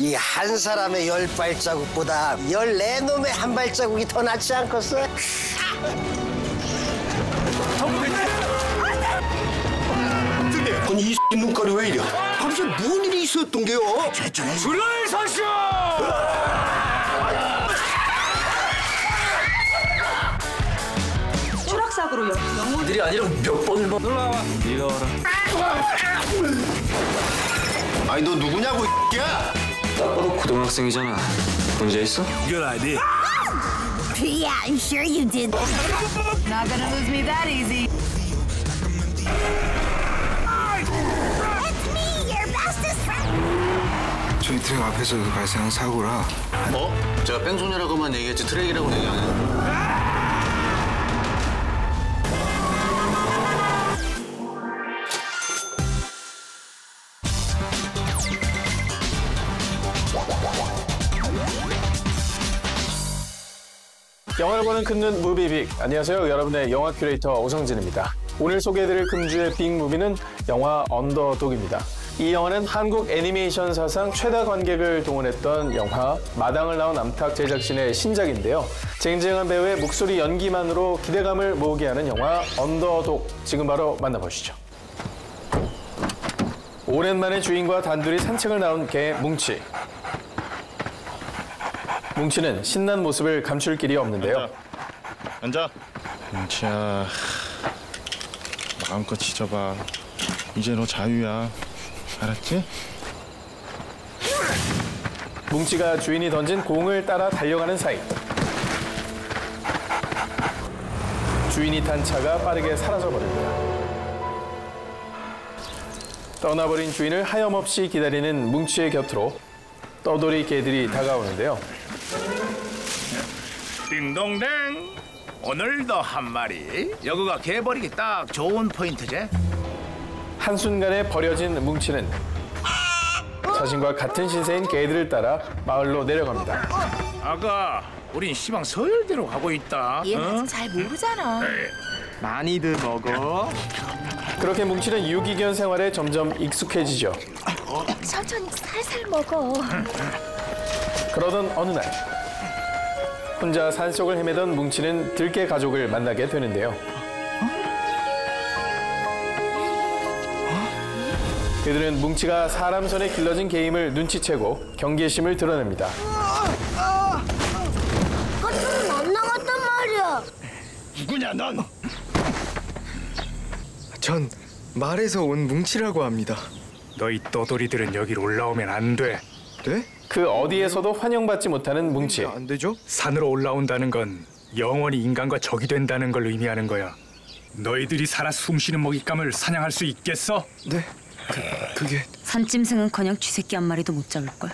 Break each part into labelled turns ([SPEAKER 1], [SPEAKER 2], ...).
[SPEAKER 1] 이 한 사람의 10발자국보다 14놈의 한 발자국이 더 낫지 않겠어?
[SPEAKER 2] 아니 이 눈깔이 왜 이래? 밤새 무슨 일이 있었던 게요?
[SPEAKER 3] 줄을 서시오!
[SPEAKER 4] 추락사고로
[SPEAKER 3] 영혼들이 아니라 몇 번을 봐. 놀러와봐. 네가 와라.
[SPEAKER 2] 아니 너 누구냐고 야?
[SPEAKER 3] 딱 봐도 고등학생이잖아. 문제 있어?
[SPEAKER 5] Good idea.
[SPEAKER 6] Yeah, I'm sure you did.
[SPEAKER 4] Not gonna lose me that easy.
[SPEAKER 6] It's me, your bestest friend.
[SPEAKER 5] 저희 트랙 앞에서 발생한 사고라.
[SPEAKER 2] 뭐? 제가 뺑소니라고만 얘기했지 트랙이라고 얘기 안 해.
[SPEAKER 7] 영화를 보는 큰눈 무비빅. 안녕하세요. 여러분의 영화 큐레이터 오성진입니다. 오늘 소개해드릴 금주의 빅무비는 영화 언더독입니다. 이 영화는 한국 애니메이션 사상 최다 관객을 동원했던 영화 마당을 나온 암탉 제작진의 신작인데요. 쟁쟁한 배우의 목소리 연기만으로 기대감을 모으게 하는 영화 언더독. 지금 바로 만나보시죠. 오랜만에 주인과 단둘이 산책을 나온 개 뭉치. 뭉치는 신난 모습을 감출 길이 없는데요.
[SPEAKER 8] 앉아. 뭉치야, 마음껏 짖어봐. 이제 너 자유야. 알았지?
[SPEAKER 7] 뭉치가 주인이 던진 공을 따라 달려가는 사이 주인이 탄 차가 빠르게 사라져버립니다. 떠나버린 주인을 하염없이 기다리는 뭉치의 곁으로 떠돌이 개들이 다가오는데요.
[SPEAKER 5] 띵동댕. 오늘도 한 마리. 여기가 개버리기 딱 좋은 포인트지.
[SPEAKER 7] 한순간에 버려진 뭉치는 자신과 같은 신세인 개들을 따라 마을로 내려갑니다.
[SPEAKER 5] 아가, 우린 시방 서열대로 가고 있다.
[SPEAKER 4] 얘는 아직 잘 모르잖아.
[SPEAKER 3] 많이들 먹어.
[SPEAKER 7] 그렇게 뭉치는 유기견 생활에 점점 익숙해지죠.
[SPEAKER 6] 천천히 살살 먹어.
[SPEAKER 7] 그러던 어느 날 혼자 산속을 헤매던 뭉치는 들개 가족을 만나게 되는데요. 그들은 뭉치가 사람 손에 길러진 개임을 눈치채고 경계심을 드러냅니다.
[SPEAKER 6] 아빠는 안 나갔단 말이야.
[SPEAKER 8] 누구냐 넌?
[SPEAKER 9] 전 말에서 온 뭉치라고 합니다.
[SPEAKER 3] 너희 떠돌이들은 여기로 올라오면 안 돼.
[SPEAKER 9] 네?
[SPEAKER 7] 그 어디에서도 환영받지 못하는 뭉치.
[SPEAKER 9] 안 되죠?
[SPEAKER 3] 산으로 올라온다는 건 영원히 인간과 적이 된다는 걸 의미하는 거야. 너희들이 살아 숨쉬는 먹잇감을 사냥할 수 있겠어?
[SPEAKER 9] 네. 그게
[SPEAKER 10] 산짐승은커녕 쥐새끼 한 마리도 못 잡을걸.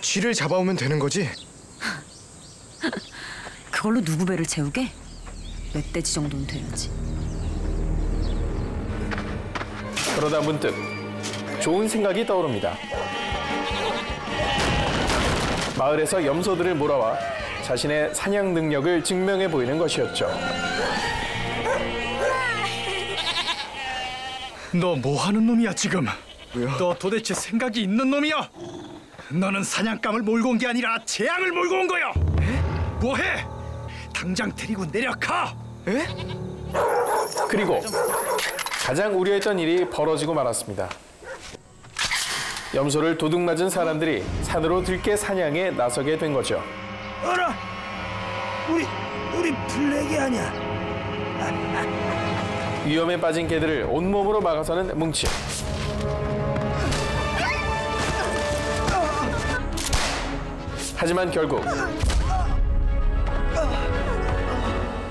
[SPEAKER 9] 쥐를 잡아오면 되는 거지?
[SPEAKER 10] 그걸로 누구 배를 채우게? 멧돼지 정도는 돼야지.
[SPEAKER 7] 그러다 문득 좋은 생각이 떠오릅니다. 마을에서 염소들을 몰아와 자신의 사냥 능력을 증명해 보이는 것이었죠.
[SPEAKER 3] 너 뭐 하는 놈이야 지금?
[SPEAKER 9] 왜요?
[SPEAKER 3] 너 도대체 생각이 있는 놈이야? 너는 사냥감을 몰고 온 게 아니라 재앙을 몰고 온 거야. 에? 뭐해? 당장 데리고 내려가.
[SPEAKER 9] 에?
[SPEAKER 7] 그리고 가장 우려했던 일이 벌어지고 말았습니다. 염소를 도둑 맞은 사람들이 산으로 들개 사냥에 나서게 된 거죠.
[SPEAKER 5] 어라, 우리 블랙이 아니야.
[SPEAKER 7] 위험에 빠진 개들을 온몸으로 막아서는 뭉치. 하지만 결국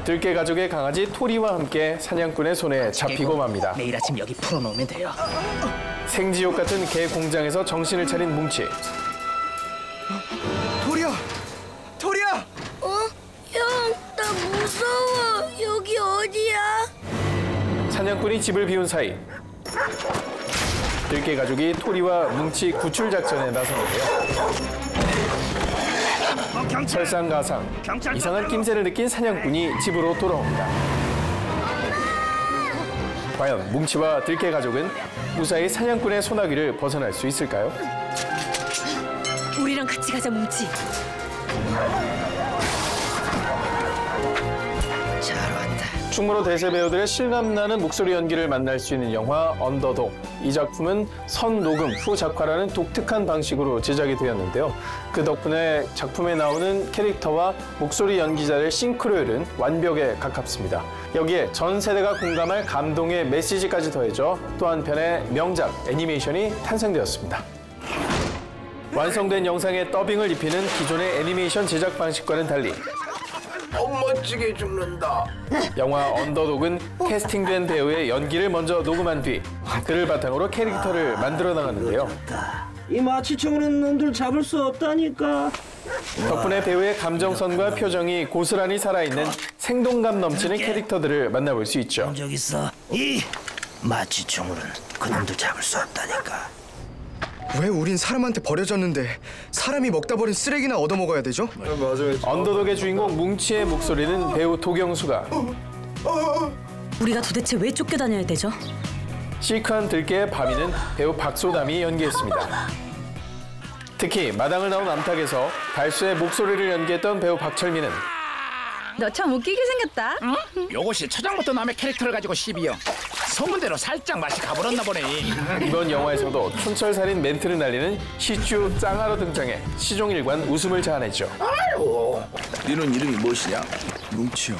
[SPEAKER 7] 들개 가족의 강아지 토리와 함께 사냥꾼의 손에 잡히고 맙니다.
[SPEAKER 1] 내일 아침 여기 풀어놓으면 돼요.
[SPEAKER 7] 생지옥 같은 개 공장에서 정신을 차린 뭉치.
[SPEAKER 9] 토리야! 토리야!
[SPEAKER 6] 형, 나 무서워. 여기 어디야?
[SPEAKER 7] 사냥꾼이 집을 비운 사이 들개 가족이 토리와 뭉치 구출 작전에 나섰는데요. 설상가상, 이상한 낌새를 느낀 사냥꾼이 집으로 돌아옵니다. 과연 뭉치와 들개 가족은 무사히 사냥꾼의 소나기를 벗어날 수 있을까요?
[SPEAKER 4] 우리를
[SPEAKER 10] 우리랑 같이 가자, 뭉치.
[SPEAKER 1] 잘 왔다.
[SPEAKER 7] 충무로 대세 배우들의 실감나는 목소리 연기를 만날 수 있는 영화 언더독. 이 작품은 선녹음 후작화라는 독특한 방식으로 제작이 되었는데요. 그 덕분에 작품에 나오는 캐릭터와 목소리 연기자의 싱크로율은 완벽에 가깝습니다. 여기에 전 세대가 공감할 감동의 메시지까지 더해져 또 한편의 명작 애니메이션이 탄생되었습니다. 완성된 영상에 더빙을 입히는 기존의 애니메이션 제작 방식과는 달리
[SPEAKER 5] 멋지게 죽는다.
[SPEAKER 7] 영화 언더독은 캐스팅된 배우의 연기를 먼저 녹음한 뒤 그를 바탕으로 캐릭터를 만들어 나가는데요.
[SPEAKER 1] 이 마취총으로는 놈들 잡을 수 없다니까.
[SPEAKER 7] 덕분에 배우의 감정선과 표정이 고스란히 살아있는 생동감 넘치는 캐릭터들을 만나볼 수 있죠.
[SPEAKER 1] 적 있어. 이 마취총으로는 그놈들 잡을 수 없다니까.
[SPEAKER 9] 왜 우린 사람한테 버려졌는데 사람이 먹다 버린 쓰레기나 얻어먹어야 되죠?
[SPEAKER 7] 언더독의 주인공 뭉치의 목소리는 배우 도경수가,
[SPEAKER 10] 우리가 도대체 왜 쫓겨다녀야 되죠?
[SPEAKER 7] 시크한 들깨의 바미는 배우 박소담이 연기했습니다. 특히 마당을 나온 암탉에서 달수의 목소리를 연기했던 배우 박철민은
[SPEAKER 4] 너 참 웃기게 생겼다.
[SPEAKER 5] 요것이 처장부터 남의 캐릭터를 가지고 시비요. 소문대로 살짝 맛이 가버렸나 보네.
[SPEAKER 7] 이번 영화에서도 촌철살인 멘트를 날리는 시쭈 짱하로 등장해 시종일관 웃음을 자아냈죠.
[SPEAKER 5] 아이고, 너는 이름이 무엇이냐?
[SPEAKER 9] 뭉치요.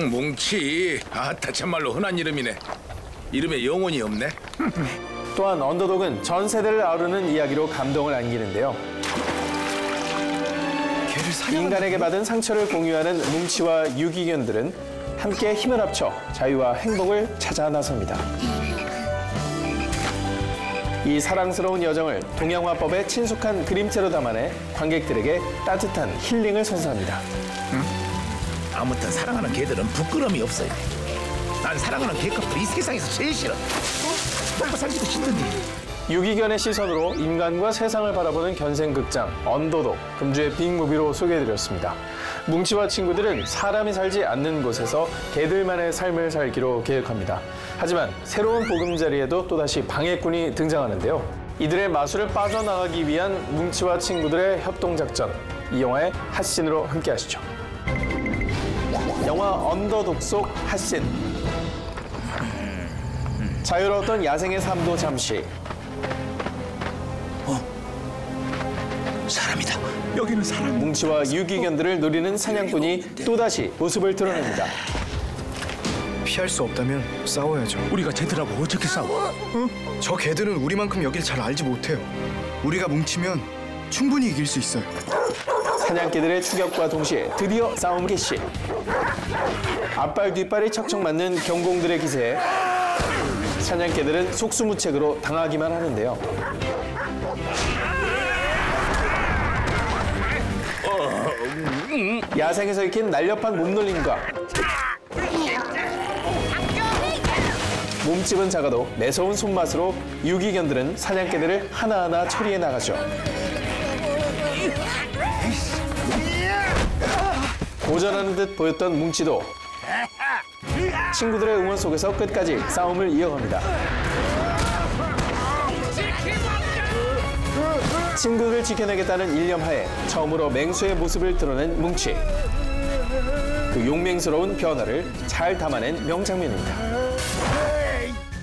[SPEAKER 5] 뭉치. 아따 참말로 흔한 이름이네. 이름에 영혼이 없네.
[SPEAKER 7] 또한 언더독은 전 세대를 아우르는 이야기로 감동을 안기는데요. 인간에게 받은 상처를 공유하는 뭉치와 유기견들은 함께 힘을 합쳐 자유와 행복을 찾아 나섭니다. 이 사랑스러운 여정을 동양화법의 친숙한 그림체로 담아내 관객들에게 따뜻한 힐링을 선사합니다.
[SPEAKER 5] 아무튼 사랑하는 개들은 부끄러움이 없어요. 난 사랑하는 개값도 이 세상에서 제일 싫어. 먹고 살기도 힘든데.
[SPEAKER 7] 유기견의 시선으로 인간과 세상을 바라보는 견생극장 언더독, 금주의 빅무비로 소개해드렸습니다. 뭉치와 친구들은 사람이 살지 않는 곳에서 개들만의 삶을 살기로 계획합니다. 하지만 새로운 보금자리에도 또다시 방해꾼이 등장하는데요. 이들의 마술을 빠져나가기 위한 뭉치와 친구들의 협동작전, 이 영화의 핫신으로 함께하시죠. 영화 언더독 속 핫신. 자유로웠던 야생의 삶도 잠시,
[SPEAKER 1] 사람이다.
[SPEAKER 5] 여기는 사람.
[SPEAKER 7] 뭉치와 유기견들을 노리는 사냥꾼이 또다시 모습을 드러냅니다.
[SPEAKER 9] 피할 수 없다면 싸워야죠.
[SPEAKER 5] 우리가 쟤들하고 어떻게 싸워?
[SPEAKER 9] 저 개들은 우리만큼 여길 잘 알지 못해요. 우리가 뭉치면 충분히 이길 수 있어요.
[SPEAKER 7] 사냥개들의 추격과 동시에 드디어 싸움 개시. 앞발 뒷발이 척척 맞는 경공들의 기세에 사냥개들은 속수무책으로 당하기만 하는데요. 야생에서 익힌 날렵한 몸놀림과 몸집은 작아도 매서운 손맛으로 유기견들은 사냥개들을 하나하나 처리해 나가죠. 고전하는 듯 보였던 뭉치도 친구들의 응원 속에서 끝까지 싸움을 이어갑니다. 친구를 지켜내겠다는 일념하에 처음으로 맹수의 모습을 드러낸 뭉치. 그 용맹스러운 변화를 잘 담아낸 명장면입니다.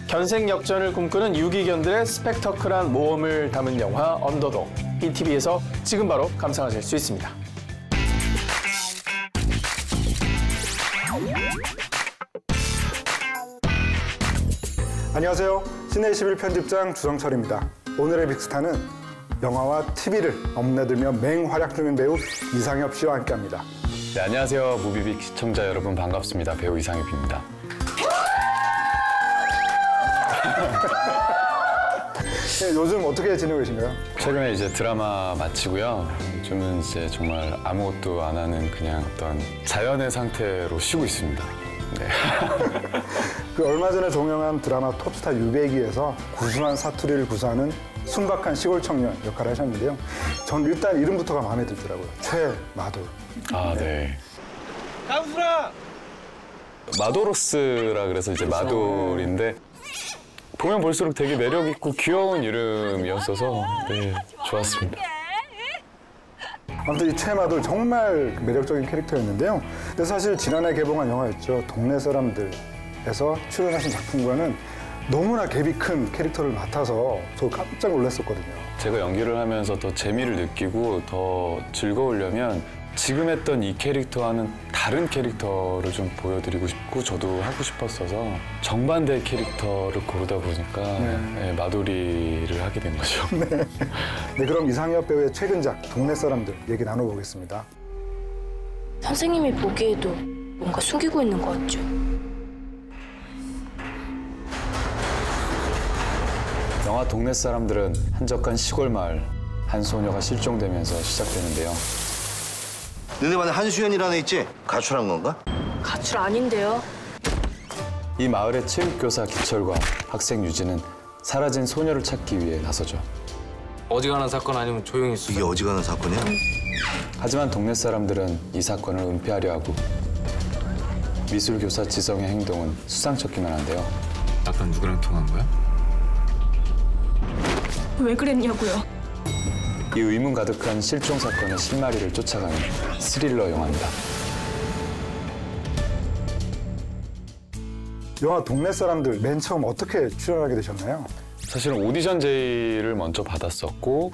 [SPEAKER 7] 견생역전을 꿈꾸는 유기견들의 스펙터클한 모험을 담은 영화 언더독. BTV에서 지금 바로 감상하실 수 있습니다.
[SPEAKER 11] 안녕하세요. 시내21 편집장 주성철입니다. 오늘의 빅스타는 영화와 TV를 엄내들며 맹활약 중인 배우 이상엽 씨와 함께합니다.
[SPEAKER 12] 네, 안녕하세요. 무비빅 시청자 여러분 반갑습니다. 배우 이상엽입니다.
[SPEAKER 11] 네, 요즘 어떻게 지내고 계신가요?
[SPEAKER 12] 최근에 이제 드라마 마치고요. 요즘은 이제 정말 아무것도 안 하는 그냥 어떤 자연의 상태로 쉬고 있습니다. 네.
[SPEAKER 11] 그 얼마 전에 종영한 드라마 톱스타 유배기에서 구수한 사투리를 구사하는 순박한 시골 청년 역할을 하셨는데요. 전 일단 이름부터가 마음에 들더라고요. 최마돌.
[SPEAKER 12] 아, 네.
[SPEAKER 3] 강수라!
[SPEAKER 12] 마도로스라 그래서 이제 마돌인데 보면 볼수록 되게 매력 있고 귀여운 이름이었어서 네, 좋았습니다.
[SPEAKER 11] 아무튼 이 최마돌 정말 매력적인 캐릭터였는데요. 근데 사실 지난해 개봉한 영화였죠. 동네 사람들에서 출연하신 작품과는 너무나 갭이 큰 캐릭터를 맡아서 저 깜짝 놀랐었거든요.
[SPEAKER 12] 제가 연기를 하면서 더 재미를 느끼고 더 즐거우려면 지금 했던 이 캐릭터와는 다른 캐릭터를 좀 보여드리고 싶고 저도 하고 싶었어서 정반대의 캐릭터를 고르다 보니까 네, 마돌이를 하게 된 거죠.
[SPEAKER 11] 네, 그럼 이상엽 배우의 최근작 동네 사람들 얘기 나눠보겠습니다.
[SPEAKER 6] 선생님이 보기에도 뭔가 숨기고 있는 것 같죠?
[SPEAKER 12] 영화 동네 사람들은 한적한 시골 마을 한 소녀가 실종되면서 시작되는데요.
[SPEAKER 1] 너네 반에 한수연이라는 애 있지? 가출한 건가?
[SPEAKER 6] 가출 아닌데요.
[SPEAKER 12] 이 마을의 체육교사 기철과 학생 유진은 사라진 소녀를 찾기 위해 나서죠.
[SPEAKER 2] 어지간한 사건 아니면 조용히 있어.
[SPEAKER 1] 이게 어지간한 사건이야?
[SPEAKER 12] 하지만 동네 사람들은 이 사건을 은폐하려 하고 미술교사 지성의 행동은 수상쩍기만 한데요.
[SPEAKER 2] 아까 누구랑 통한 거야?
[SPEAKER 6] 왜 그랬냐고요?
[SPEAKER 12] 이 의문 가득한 실종 사건의 실마리를 쫓아가는 스릴러 영화입니다.
[SPEAKER 11] 영화 동네 사람들 맨 처음 어떻게 출연하게 되셨나요?
[SPEAKER 12] 사실은 오디션 제의를 먼저 받았었고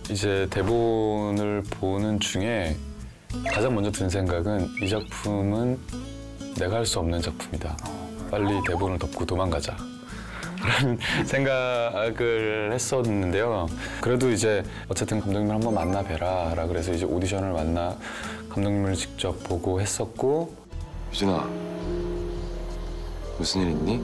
[SPEAKER 12] 이제 대본을 보는 중에 가장 먼저 든 생각은 이 작품은 내가 할 수 없는 작품이다. 빨리 대본을 덮고 도망가자. 그런 생각을 했었는데요. 그래도 이제 어쨌든 감독님을 한번 만나뵈라 그래서 이제 오디션을 만나 감독님을 직접 보고 했었고.
[SPEAKER 13] 유진아, 무슨 일 있니?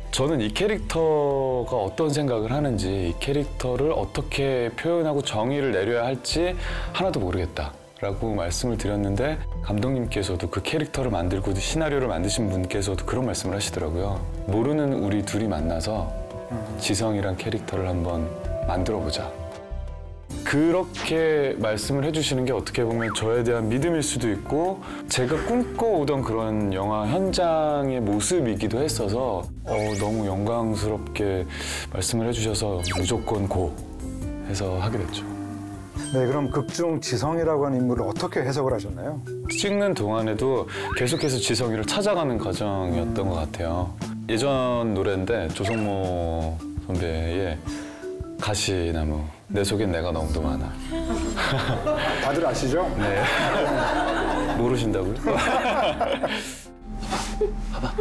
[SPEAKER 12] 저는 이 캐릭터가 어떤 생각을 하는지, 이 캐릭터를 어떻게 표현하고 정의를 내려야 할지 하나도 모르겠다 라고 말씀을 드렸는데 감독님께서도 그 캐릭터를 만들고 시나리오를 만드신 분께서도 그런 말씀을 하시더라고요. 모르는 우리 둘이 만나서 지성이란 캐릭터를 한번 만들어보자. 그렇게 말씀을 해주시는 게 어떻게 보면 저에 대한 믿음일 수도 있고 제가 꿈꿔오던 그런 영화 현장의 모습이기도 했어서 너무 영광스럽게 말씀을 해주셔서 무조건 고 해서 하게 됐죠.
[SPEAKER 11] 네, 그럼 극중 지성이라고 하는 인물을 어떻게 해석을 하셨나요?
[SPEAKER 12] 찍는 동안에도 계속해서 지성이를 찾아가는 과정이었던 것 같아요. 예전 노래인데 조성모 선배의 가시나무, 내 속엔 내가 너무도 많아.
[SPEAKER 11] 다들 아시죠?
[SPEAKER 12] 네. 모르신다고요?
[SPEAKER 13] 봐봐.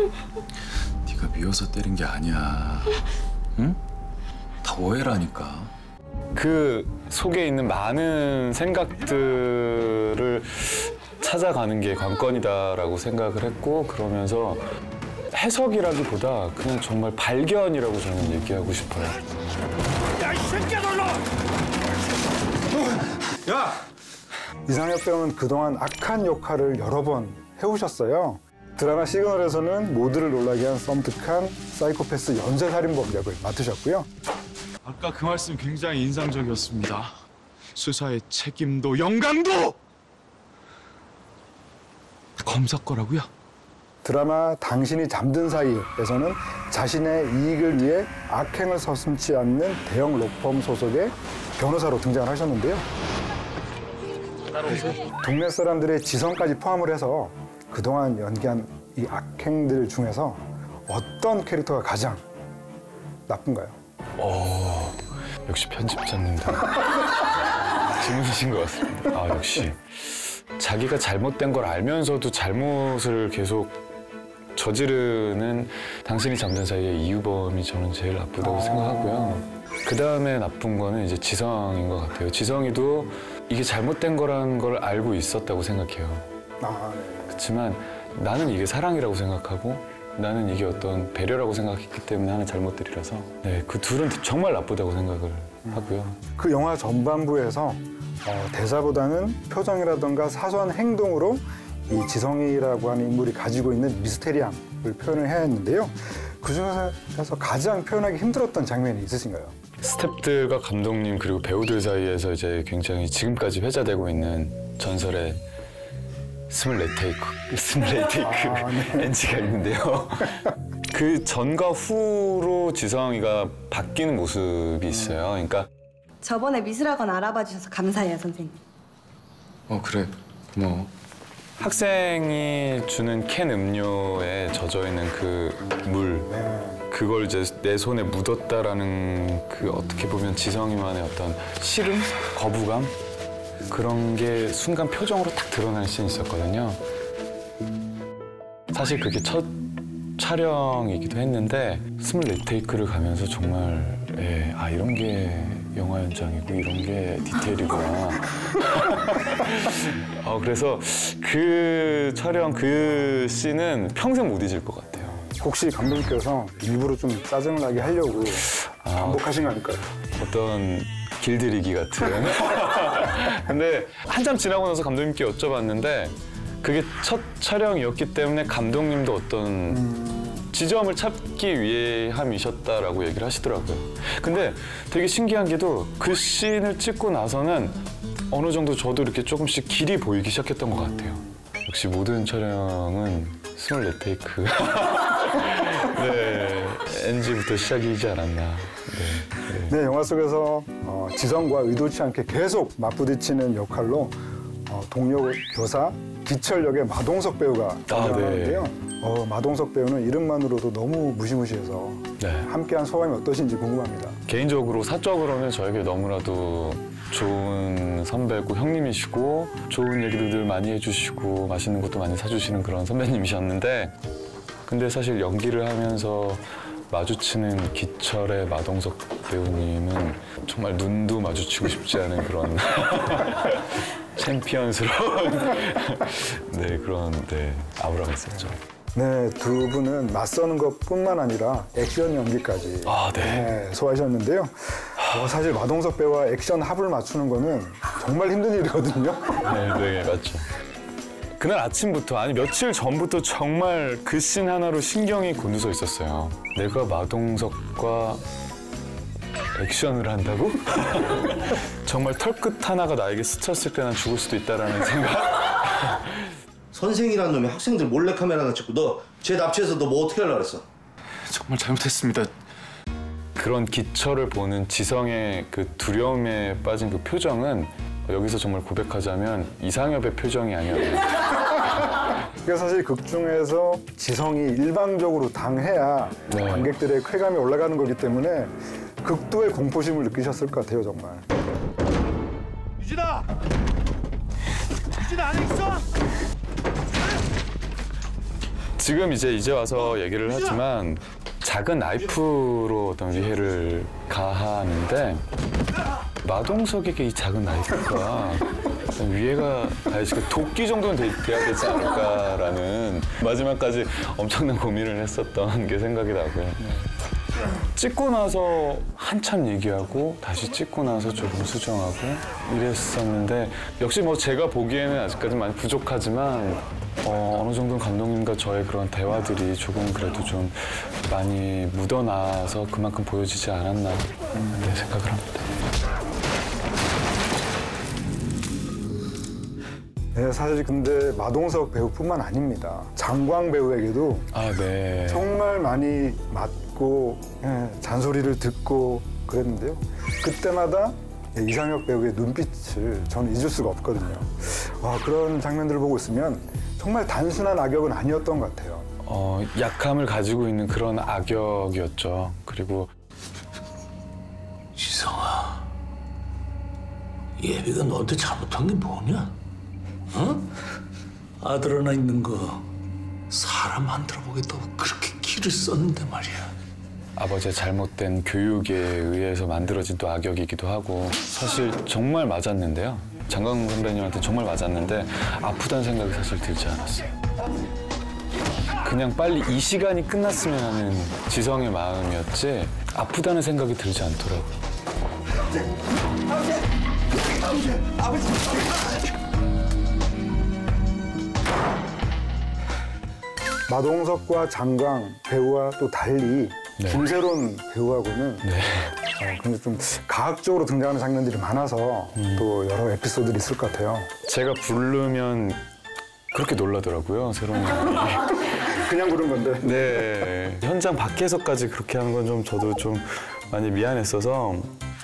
[SPEAKER 13] 네가 미워서 때린 게 아니야. 응? 다 오해라니까.
[SPEAKER 12] 그 속에 있는 많은 생각들을 찾아가는 게 관건이다라고 생각을 했고 그러면서 해석이라기보다 그냥 정말 발견이라고 저는 얘기하고 싶어요.
[SPEAKER 3] 야, 이 새끼야 놀러!
[SPEAKER 11] 야! 이상엽 배우는 그동안 악한 역할을 여러 번 해오셨어요. 드라마 시그널에서는 모두를 놀라게 한 썸뜩한 사이코패스 연쇄살인범 역을 맡으셨고요.
[SPEAKER 8] 아까 그 말씀 굉장히 인상적이었습니다. 수사의 책임도 영광도 검사 거라고요?
[SPEAKER 11] 드라마 당신이 잠든 사이에서는 자신의 이익을 위해 악행을 서슴지 않는 대형 로펌 소속의 변호사로 등장을 하셨는데요. 동네 사람들의 지성까지 포함을 해서 그동안 연기한 이 악행들 중에서 어떤 캐릭터가 가장 나쁜가요?
[SPEAKER 12] 역시 편집자님들 질문이신 것 같습니다. 아, 역시 자기가 잘못된 걸 알면서도 잘못을 계속 저지르는 당신이 잠든 사이의 이유범이 저는 제일 나쁘다고 생각하고요. 그 다음에 나쁜 거는 이제 지성인 것 같아요. 지성이도 이게 잘못된 거라는 걸 알고 있었다고 생각해요. 그렇지만 나는 이게 사랑이라고 생각하고 나는 이게 어떤 배려라고 생각했기 때문에 하는 잘못들이라서 그 둘은 정말 나쁘다고 생각을 하고요.
[SPEAKER 11] 그 영화 전반부에서 대사보다는 표정이라던가 사소한 행동으로 이 지성이라고 하는 인물이 가지고 있는 미스테리함을 표현을 해야 했는데요. 그중에서 가장 표현하기 힘들었던 장면이 있으신가요?
[SPEAKER 12] 스태프들과 감독님 그리고 배우들 사이에서 이제 굉장히 지금까지 회자되고 있는 전설의 24테이크 NG가 있는데요. 그 전과 후로 지성이가 바뀌는 모습이 있어요. 그러니까
[SPEAKER 4] 저번에 미술학원 알아봐 주셔서 감사해요, 선생님.
[SPEAKER 13] 그래. 고마워.
[SPEAKER 12] 학생이 주는 캔 음료에 젖어 있는 그 물, 그걸 이제 내 손에 묻었다라는 그 어떻게 보면 지성이만의 어떤 싫음, 거부감 그런 게 순간 표정으로 딱 드러날 씬이 있었거든요. 사실 그게 첫 촬영이기도 했는데 24테이크를 가면서 정말 이런 게 영화 현장이고 이런 게 디테일이구나. 그래서 그 촬영 그 씬은 평생 못 잊을 것 같아요.
[SPEAKER 11] 혹시 감독님께서 일부러 좀 짜증나게 하려고 반복하신 거 아닐까요?
[SPEAKER 12] 어떤 길들이기 같은. 근데 한참 지나고 나서 감독님께 여쭤봤는데 그게 첫 촬영이었기 때문에 감독님도 어떤 지점을 찾기 위함이셨다라고 얘기를 하시더라고요. 근데 되게 신기한 게도 그 씬을 찍고 나서는 어느 정도 저도 이렇게 조금씩 길이 보이기 시작했던 것 같아요. 역시 모든 촬영은 24테이크. 네, NG부터 시작이지 않았나.
[SPEAKER 11] 네, 영화 속에서 지성과 의도치 않게 계속 맞부딪히는 역할로 동료 교사 기철 역의 마동석 배우가 등장하는데요. 마동석 배우는 이름만으로도 너무 무시무시해서 함께한 소감이 어떠신지 궁금합니다.
[SPEAKER 12] 개인적으로 사적으로는 저에게 너무나도 좋은 선배고 형님이시고 좋은 얘기도 늘 많이 해주시고 맛있는 것도 많이 사주시는 그런 선배님이셨는데 근데 사실 연기를 하면서 마주치는 기철의 마동석 배우님은 정말 눈도 마주치고 싶지 않은 그런 챔피언스러운 그런 아우라가 있었죠.
[SPEAKER 11] 네, 두 분은 맞서는 것뿐만 아니라 액션 연기까지 소화하셨는데요. 사실 마동석 배우와 액션 합을 맞추는 거는 정말 힘든 일이거든요.
[SPEAKER 12] 네, 맞죠. 그날 아침부터 아니 며칠 전부터 정말 그 씬 하나로 신경이 곤두서 있었어요. 내가 마동석과 액션을 한다고? 정말 털끝 하나가 나에게 스쳤을 때 난 죽을 수도 있다라는 생각.
[SPEAKER 1] 선생이라는 놈이 학생들 몰래카메라나 찍고 너 쟤 납치해서 너 뭐 어떻게 하려고 그랬어?
[SPEAKER 13] 정말 잘못했습니다.
[SPEAKER 12] 그런 기철을 보는 지성의 그 두려움에 빠진 그 표정은 여기서 정말 고백하자면 이상엽의 표정이 아니었나.
[SPEAKER 11] 그러니까 사실 극 중에서 지성이 일방적으로 당해야 관객들의 쾌감이 올라가는 거기 때문에 극도의 공포심을 느끼셨을 것 같아요, 정말.
[SPEAKER 3] 유진아! 유진아 안에 있어?
[SPEAKER 12] 지금 이제 와서 얘기를 하지만 작은 나이프로 어떤 위해를 가하는데 마동석에게 이 작은 나이프가 위해가 가야지 도끼 정도는 돼야 되지 않을까라는 마지막까지 엄청난 고민을 했었던 게 생각이 나고요. 찍고 나서 한참 얘기하고 다시 찍고 나서 조금 수정하고 이랬었는데 역시 뭐 제가 보기에는 아직까지 많이 부족하지만 어느 정도는 감독님과 저의 그런 대화들이 조금 그래도 좀 많이 묻어나서 그만큼 보여지지 않았나 생각을 합니다.
[SPEAKER 11] 네, 사실 근데 마동석 배우뿐만 아닙니다. 장광 배우에게도 정말 많이 맞고 잔소리를 듣고 그랬는데요. 그때마다 이상엽 배우의 눈빛을 저는 잊을 수가 없거든요. 그런 장면들을 보고 있으면 정말 단순한 악역은 아니었던 것 같아요.
[SPEAKER 12] 약함을 가지고 있는 그런 악역이었죠. 그리고
[SPEAKER 14] 지성아, 예비가 너한테 잘못한 게 뭐냐? 아들 하나 있는 거 사람 만들어 보겠다고 그렇게 기를 썼는데 말이야.
[SPEAKER 12] 아버지의 잘못된 교육에 의해서 만들어진 또 악역이기도 하고 사실 정말 맞았는데요. 장강 선배님한테 정말 맞았는데 아프다는 생각이 사실 들지 않았어요. 그냥 빨리 이 시간이 끝났으면 하는 지성의 마음이었지 아프다는 생각이 들지 않더라고요.
[SPEAKER 11] 아버지! 마동석과 장강 배우와 또 달리 김세론 배우하고는 근데 좀 가학적으로 등장하는 장면들이 많아서 또 여러 에피소드들이 있을 것 같아요.
[SPEAKER 12] 제가 부르면 그렇게 놀라더라고요, 세론이.
[SPEAKER 11] 그냥 부른 건데.
[SPEAKER 12] 네. 현장 밖에서까지 그렇게 하는 건 좀 저도 좀 많이 미안했어서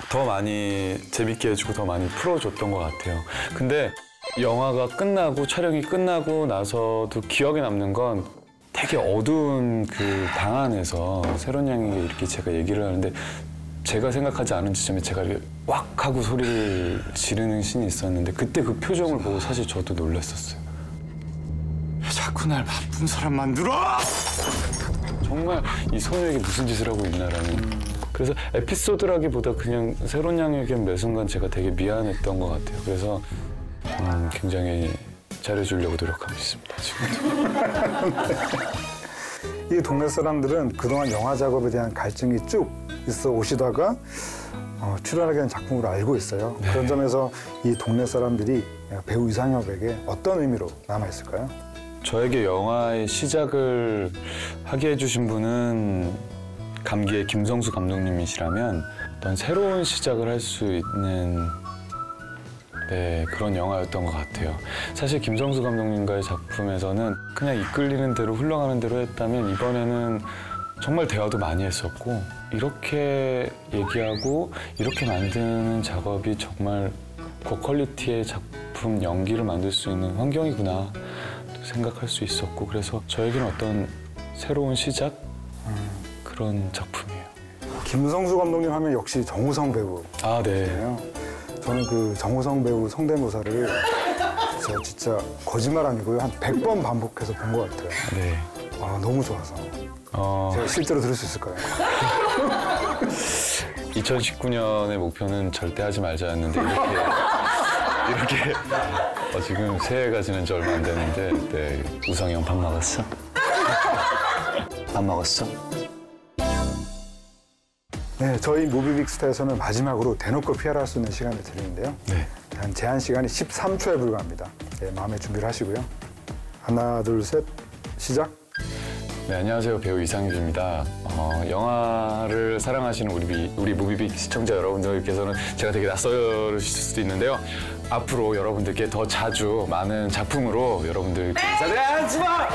[SPEAKER 12] 더 많이 재밌게 해주고 더 많이 풀어줬던 것 같아요. 근데 영화가 끝나고 촬영이 끝나고 나서도 기억에 남는 건 되게 어두운 그 방 안에서 새로운 양에게 이렇게 제가 얘기를 하는데 제가 생각하지 않은 지점에 제가 이렇게 왁 하고 소리를 지르는 씬이 있었는데 그때 그 표정을 보고 사실 저도 놀랐었어요.
[SPEAKER 8] 왜 자꾸 날 바쁜 사람 만들어?
[SPEAKER 12] 정말 이 소녀에게 무슨 짓을 하고 있나라는. 그래서 에피소드라기보다 그냥 새로운 양에게 매 순간 제가 되게 미안했던 것 같아요. 그래서 굉장히 잘해주려고 노력하고 있습니다, 지금도.
[SPEAKER 11] 이 동네 사람들은 그동안 영화 작업에 대한 갈증이 쭉 있어 오시다가 출연하게 된 작품으로 알고 있어요.
[SPEAKER 12] 네.
[SPEAKER 11] 그런 점에서 이 동네 사람들이 배우 이상엽에게 어떤 의미로 남아있을까요?
[SPEAKER 12] 저에게 영화의 시작을 하게 해주신 분은 감기의 김성수 감독님이시라면 어떤 새로운 시작을 할 수 있는 그런 영화였던 것 같아요. 사실 김성수 감독님과의 작품에서는 그냥 이끌리는 대로 흘러가는 대로 했다면 이번에는 정말 대화도 많이 했었고 이렇게 얘기하고 이렇게 만드는 작업이 정말 고퀄리티의 작품 연기를 만들 수 있는 환경이구나 생각할 수 있었고 그래서 저에게는 어떤 새로운 시작? 그런 작품이에요.
[SPEAKER 11] 김성수 감독님 하면 역시 정우성 배우.
[SPEAKER 12] 아, 네.
[SPEAKER 11] 저는 그 정우성 배우 성대모사를 진짜 거짓말 아니고요. 한 100번 반복해서 본 것 같아요.
[SPEAKER 12] 네.
[SPEAKER 11] 아, 너무 좋아서. 제가 실제로 들을 수 있을까요?
[SPEAKER 12] 2019년의 목표는 절대 하지 말자였는데 이렇게 지금 새해가 지난 지 얼마 안 됐는데 우성이 형 밥 먹었어? 밥 먹었어?
[SPEAKER 11] 네, 저희 무비빅스타에서는 마지막으로 대놓고 PR할 수 있는 시간을 드리는데요.
[SPEAKER 12] 네.
[SPEAKER 11] 단 제한 시간이 13초에 불과합니다. 네, 마음의 준비를 하시고요. 하나, 둘, 셋, 시작.
[SPEAKER 12] 네, 안녕하세요. 배우 이상엽입니다. 영화를 사랑하시는 우리 무비빅 시청자 여러분들께서는 제가 되게 낯설으실 수도 있는데요. 앞으로 여러분들께 더 자주 많은 작품으로 여러분들
[SPEAKER 5] 하지 마!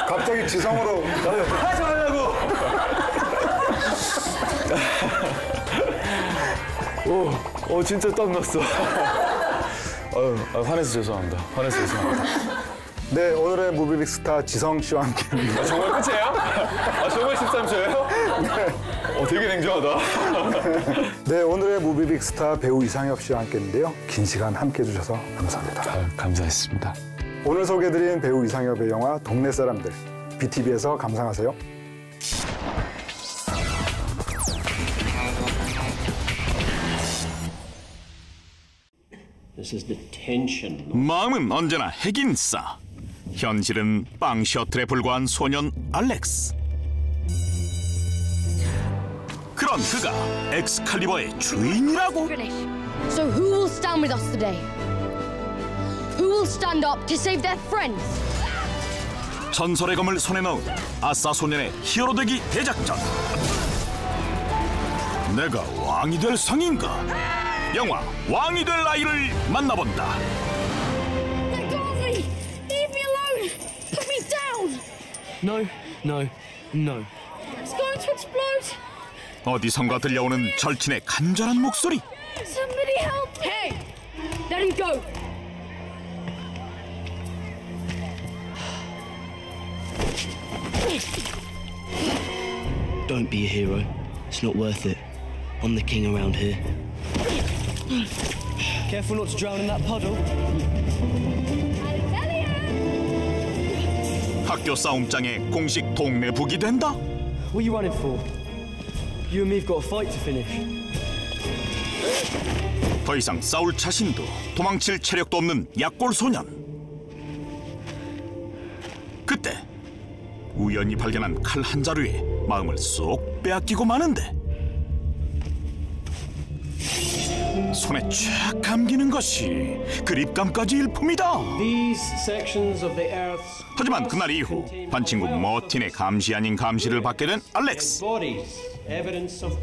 [SPEAKER 11] 갑자기 지성으로
[SPEAKER 5] 하지 말라고!
[SPEAKER 12] 오, 진짜 땀 났어. 화내서 죄송합니다.
[SPEAKER 11] 네, 오늘의 무비빅스타 지성 씨와 함께합니다.
[SPEAKER 12] 정말 끝이에요? 정말 13초예요?
[SPEAKER 11] 네.
[SPEAKER 12] 되게 냉정하다.
[SPEAKER 11] 네, 오늘의 무비빅스타 배우 이상엽 씨와 함께했는데요. 긴 시간 함께해 주셔서 감사합니다.
[SPEAKER 12] 감사했습니다.
[SPEAKER 11] 오늘 소개해드린 배우 이상엽의 영화 동네 사람들, BTV에서 감상하세요.
[SPEAKER 15] 마음은 언제나 핵인싸. 현실은 빵 셔틀에 불과한 소년 알렉스. 그런 그가 엑스칼리버의 주인이라고?
[SPEAKER 16] So who will stand with us today? Who will stand up to save their friends?
[SPEAKER 15] 전설의 검을 손에 넣은 아싸 소년의 히어로 되기 대작전. 내가 왕이 될 상인가? 영화 왕이 될 나이를 만나본다.
[SPEAKER 16] Let go of me! Leave me alone! Put me down!
[SPEAKER 17] No.
[SPEAKER 16] It's going to explode!
[SPEAKER 15] 어디선가 들려오는 절친의 간절한 목소리.
[SPEAKER 16] Somebody help! Hey! Let him go!
[SPEAKER 17] Don't be a hero. It's not worth it. I'm the king around here. Careful not to drown in that puddle.
[SPEAKER 15] 학교 싸움장의 공식 동매북이 된다.
[SPEAKER 17] What are you running for? You and me've got a fight to finish.
[SPEAKER 15] 더 이상 싸울 자신도 도망칠 체력도 없는 약골 소년. 그때 우연히 발견한 칼 한 자루에 마음을 쏙 빼앗기고 마는데 손에 쫙 감기는 것이 그립감까지 일품이다. 하지만 그날 이후 반 친구 머틴의 감시 아닌 감시를 받게 된 알렉스.
[SPEAKER 18] Alexander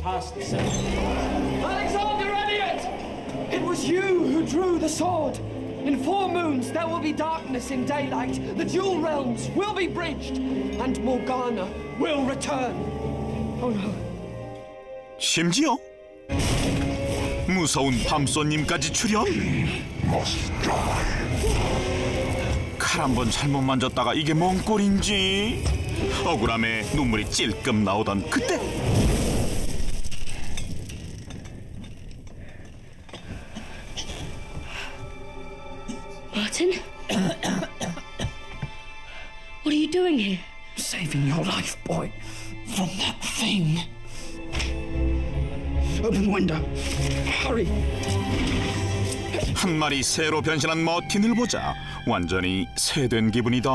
[SPEAKER 18] Elliot! It was you who drew the sword. In 4 moons there will be darkness in daylight. The dual realms will be bridged, and Morgana will return. Oh no.
[SPEAKER 15] 심지어 무서운 밤손님까지 출연. 칼 한 번 잘못 만졌다가 이게 뭔 꼴인지 억울함에 눈물이 찔끔 나오던 그때
[SPEAKER 16] Martin? What are you doing here?
[SPEAKER 18] Saving your life, boy, from that thing. Open the window. Hurry.
[SPEAKER 15] 한 마리 새로 변신한 머틴을 보자 완전히 새된 기분이다.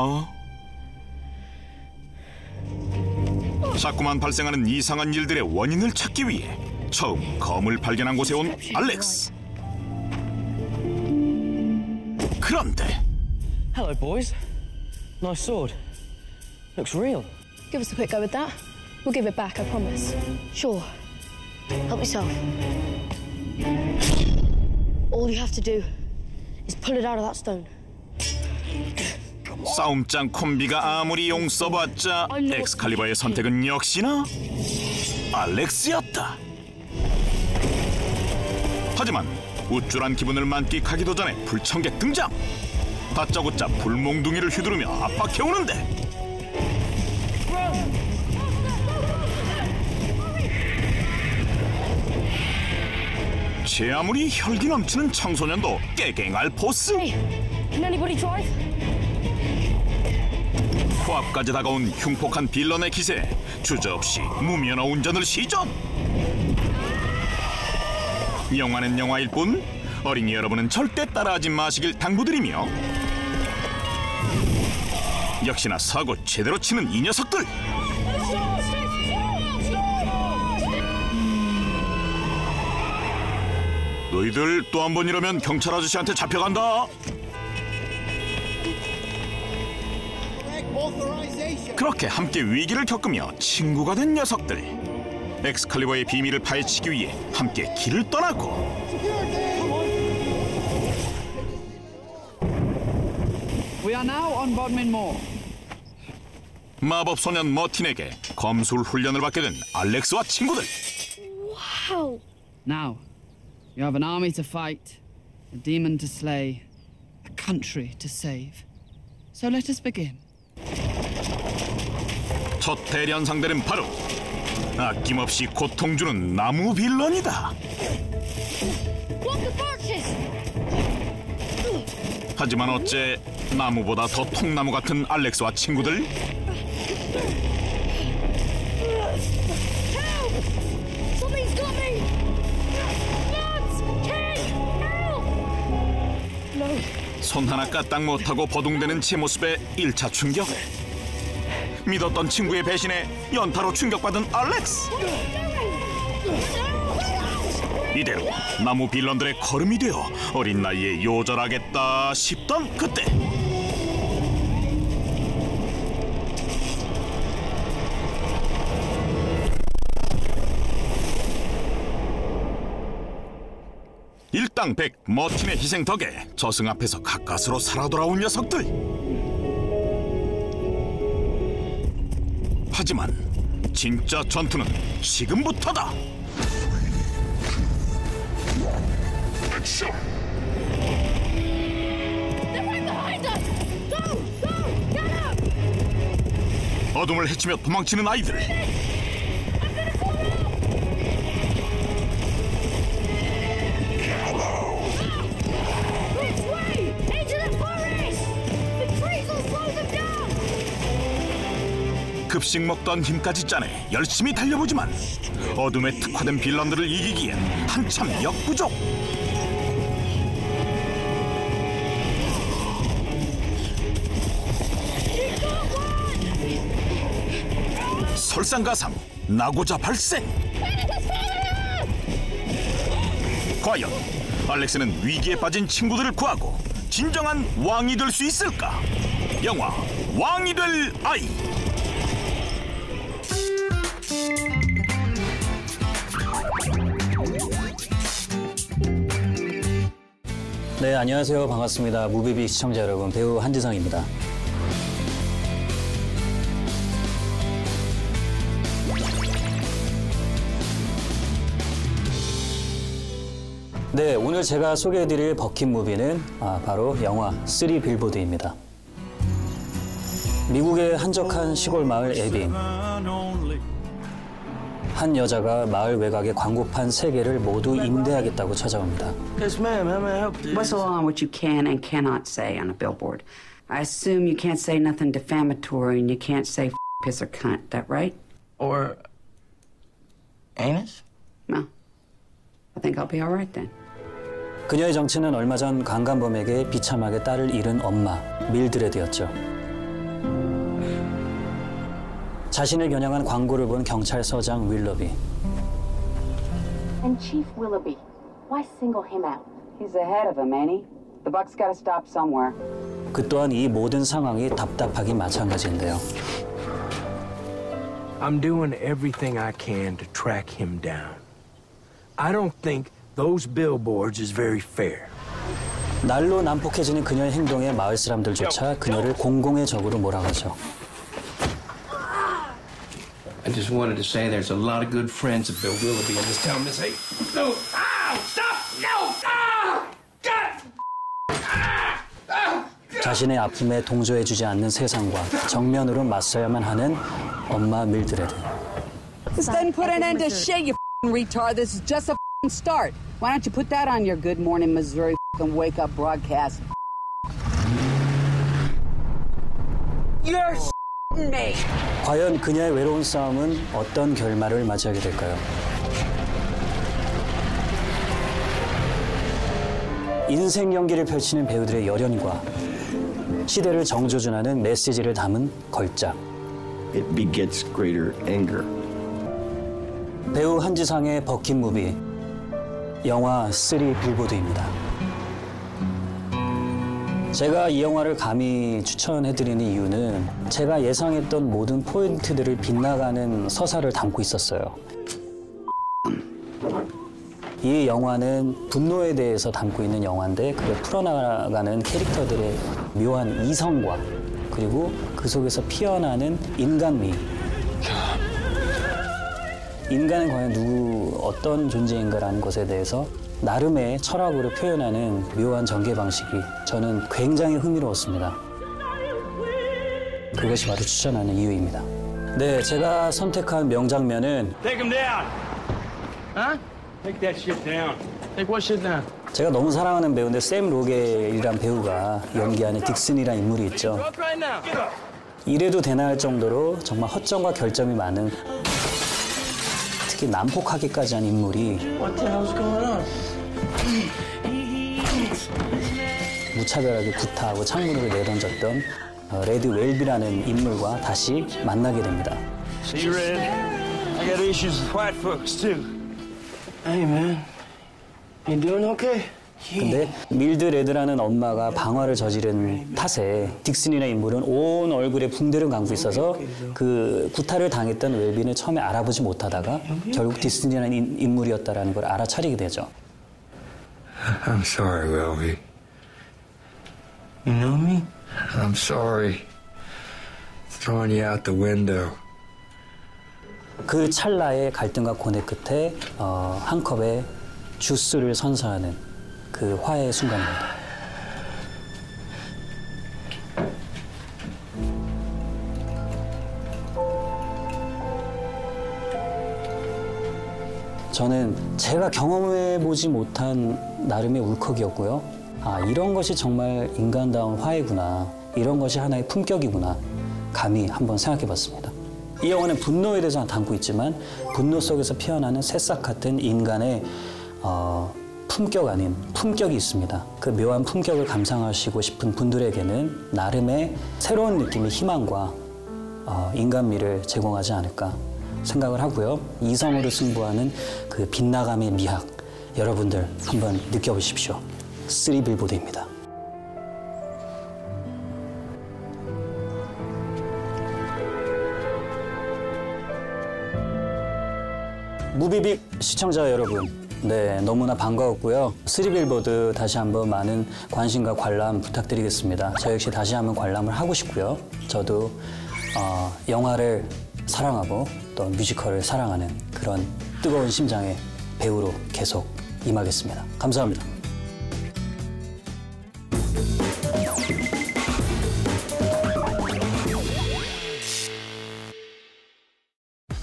[SPEAKER 15] 자꾸만 발생하는 이상한 일들의 원인을 찾기 위해 처음 검을 발견한 곳에 온 알렉스. 그런데
[SPEAKER 17] Hello, boys. Nice sword. Looks real.
[SPEAKER 6] Give us a quick go with that. We'll give it back, I promise. Sure. Help yourself. All you have to do is pull it out of that stone.
[SPEAKER 15] 싸움장 콤비가 아무리 용 써봤자 엑스칼리버의 선택은 역시나 알렉스였다. 하지만 우쭐한 기분을 만끽하기도 전에 불청객 등장. 다짜고짜 불몽둥이를 휘두르며 압박해오는데 제 아무리 혈기 넘치는 청소년도 깨갱할 포스.
[SPEAKER 16] Can anybody drive?
[SPEAKER 15] 코앞까지 다가온 흉폭한 빌런의 기세 주저없이 무면허 운전을 시전. 영화는 영화일 뿐 어린이 여러분은 절대 따라하지 마시길 당부드리며 역시나 사고 제대로 치는 이 녀석들. 너희들 또 한 번 이러면 경찰 아저씨한테 잡혀간다. 그렇게 함께 위기를 겪으며 친구가 된 녀석들. 엑스칼리버의 비밀을 파헤치기 위해 함께 길을 떠나고
[SPEAKER 18] We are now on Bodmin Moor.
[SPEAKER 15] 마법 소년 머틴에게 검술 훈련을 받게 된 알렉스와 친구들.
[SPEAKER 16] Wow.
[SPEAKER 18] Now, you have an army to fight, a demon to slay, a country to save. So let us begin.
[SPEAKER 15] 첫 대련 상대는 바로 아낌없이 고통 주는 나무 빌런이다. 하지만 어째 나무보다 더 통나무 같은 알렉스와 친구들? 손 하나 까딱 못하고 버둥대는 제 모습에 1차 충격. 믿었던 친구의 배신에 연타로 충격받은 알렉스. 이대로 나무 빌런들의 걸음이 되어 어린 나이에 요절하겠다 싶던 그때 일당백 머틴의 희생 덕에 저승 앞에서 가까스로 살아 돌아온 녀석들. 하지만 진짜 전투는 지금부터다. 어둠을 헤치며 도망치는 아이들. 급식 먹던 힘까지 짜내 열심히 달려보지만 어둠에 특화된 빌런들을 이기기엔 한참 역부족. 설상가상, 나고자 발생. 과연 알렉스는 위기에 빠진 친구들을 구하고 진정한 왕이 될 수 있을까? 영화 왕이 될 아이.
[SPEAKER 19] 네, 안녕하세요. 반갑습니다. 무비빅 시청자 여러분, 배우 한지성입니다. 네, 오늘 제가 소개해드릴 버킷무비는 바로 영화 3 빌보드입니다. 미국의 한적한 시골 마을 에빙. 한 여자가 마을 외곽의 광고판 3개를 모두 임대하겠다고 찾아옵니다.
[SPEAKER 20] Yes, ma'am. How may I help you? What's the law on what you can and cannot say on a billboard? I assume you can't say nothing defamatory and you can't say piss or cunt. That right?
[SPEAKER 17] Or anus?
[SPEAKER 20] No. I think I'll be all right then.
[SPEAKER 19] 그녀의 정체는 얼마 전 강간범에게 비참하게 딸을 잃은 엄마 밀드레드였죠. 자신을 겨냥한 광고를 본 경찰서장 윌러비.
[SPEAKER 21] And Chief Willoughby, why single him out?
[SPEAKER 20] He's ahead of him, ain't he? The buck's got to stop somewhere.
[SPEAKER 19] 그 또한 이 모든 상황이 답답하기 마찬가지인데요.
[SPEAKER 22] I'm doing everything I can to track him down. I don't think those billboards is very fair.
[SPEAKER 19] 날로 난폭해지는 그녀의 행동에 마을 사람들조차 그녀를 공공의 적으로 몰아가죠.
[SPEAKER 17] I just wanted to say there's a lot of good friends of Bill Willoughby in this town, Miss Hay. No! Ow! Stop! No! Ah! God!
[SPEAKER 19] 자신의 아픔에 동조해주지 않는 세상과 정면으로 맞서야만 하는 엄마 밀드레드.
[SPEAKER 23] This doesn't put an end to shit, you retard. This is just a start. Why don't you put that on your Good Morning Missouri wake up broadcast? You're me.
[SPEAKER 19] 과연 그녀의 외로운 싸움은 어떤 결말을 맞이하게 될까요? 인생 연기를 펼치는 배우들의 열연과 시대를 정조준하는 메시지를 담은 걸작.
[SPEAKER 17] It begets greater anger.
[SPEAKER 19] 배우 한지상의 버킷무비, 영화 3 빌보드입니다. 제가 이 영화를 감히 추천해드리는 이유는 제가 예상했던 모든 포인트들을 빗나가는 서사를 담고 있었어요. 이 영화는 분노에 대해서 담고 있는 영화인데 그걸 풀어나가는 캐릭터들의 묘한 이성과 그리고 그 속에서 피어나는 인간미. 인간은 과연 어떤 존재인가라는 것에 대해서 나름의 철학으로 표현하는 묘한 전개 방식이 저는 굉장히 흥미로웠습니다. 그것이 바로 추천하는 이유입니다. 네, 제가 선택한 명장면은
[SPEAKER 22] Take him down. Huh? Take that shit down. Take what shit down?
[SPEAKER 19] 제가 너무 사랑하는 배우인데 샘 로겔이란 배우가 연기하는 딕슨이란 인물이 있죠. 이래도 되나 할 정도로 정말 허점과 결점이 많은 특히 난폭하기까지 한 인물이
[SPEAKER 17] What the hell's going on?
[SPEAKER 19] 무차별하게 구타하고 창문으로 내던졌던 레드 웰비라는 인물과 다시 만나게 됩니다.
[SPEAKER 22] See, Red, I got issues with white folks too.
[SPEAKER 17] Hey, man. You doing okay?
[SPEAKER 19] 근데 밀드레드라는 엄마가 방화를 저지른 탓에 딕슨이라는 인물은 온 얼굴에 붕대를 감고 있어서 그 구타를 당했던 웰빈을 처음에 알아보지 못하다가 결국 딕슨이라는 인물이었다는 걸 알아차리게 되죠.
[SPEAKER 14] I'm sorry, Welby. You know me? I'm sorry. Throwing you out the window.
[SPEAKER 19] 그 찰나의 갈등과 고뇌 끝에 한 컵의 주스를 선사하는 그 화해의 순간입니다. 저는 제가 경험해보지 못한 나름의 울컥이었고요. 아, 이런 것이 정말 인간다운 화해구나. 이런 것이 하나의 품격이구나. 감히 한번 생각해봤습니다. 이 영화는 분노에 대해서 담고 있지만 분노 속에서 피어나는 새싹 같은 인간의 품격 아닌 품격이 있습니다. 그 묘한 품격을 감상하시고 싶은 분들에게는 나름의 새로운 느낌의 희망과 인간미를 제공하지 않을까 생각을 하고요. 이성으로 승부하는 그 빗나감의 미학, 여러분들 한번 느껴보십시오. 3 빌보드입니다. 무비빅 시청자 여러분, 네, 너무나 반가웠고요. 3 빌보드 다시 한번 많은 관심과 관람 부탁드리겠습니다. 저 역시 다시 한번 관람을 하고 싶고요. 저도 영화를 사랑하고 또 뮤지컬을 사랑하는 그런 뜨거운 심장의 배우로 계속 임하겠습니다. 감사합니다.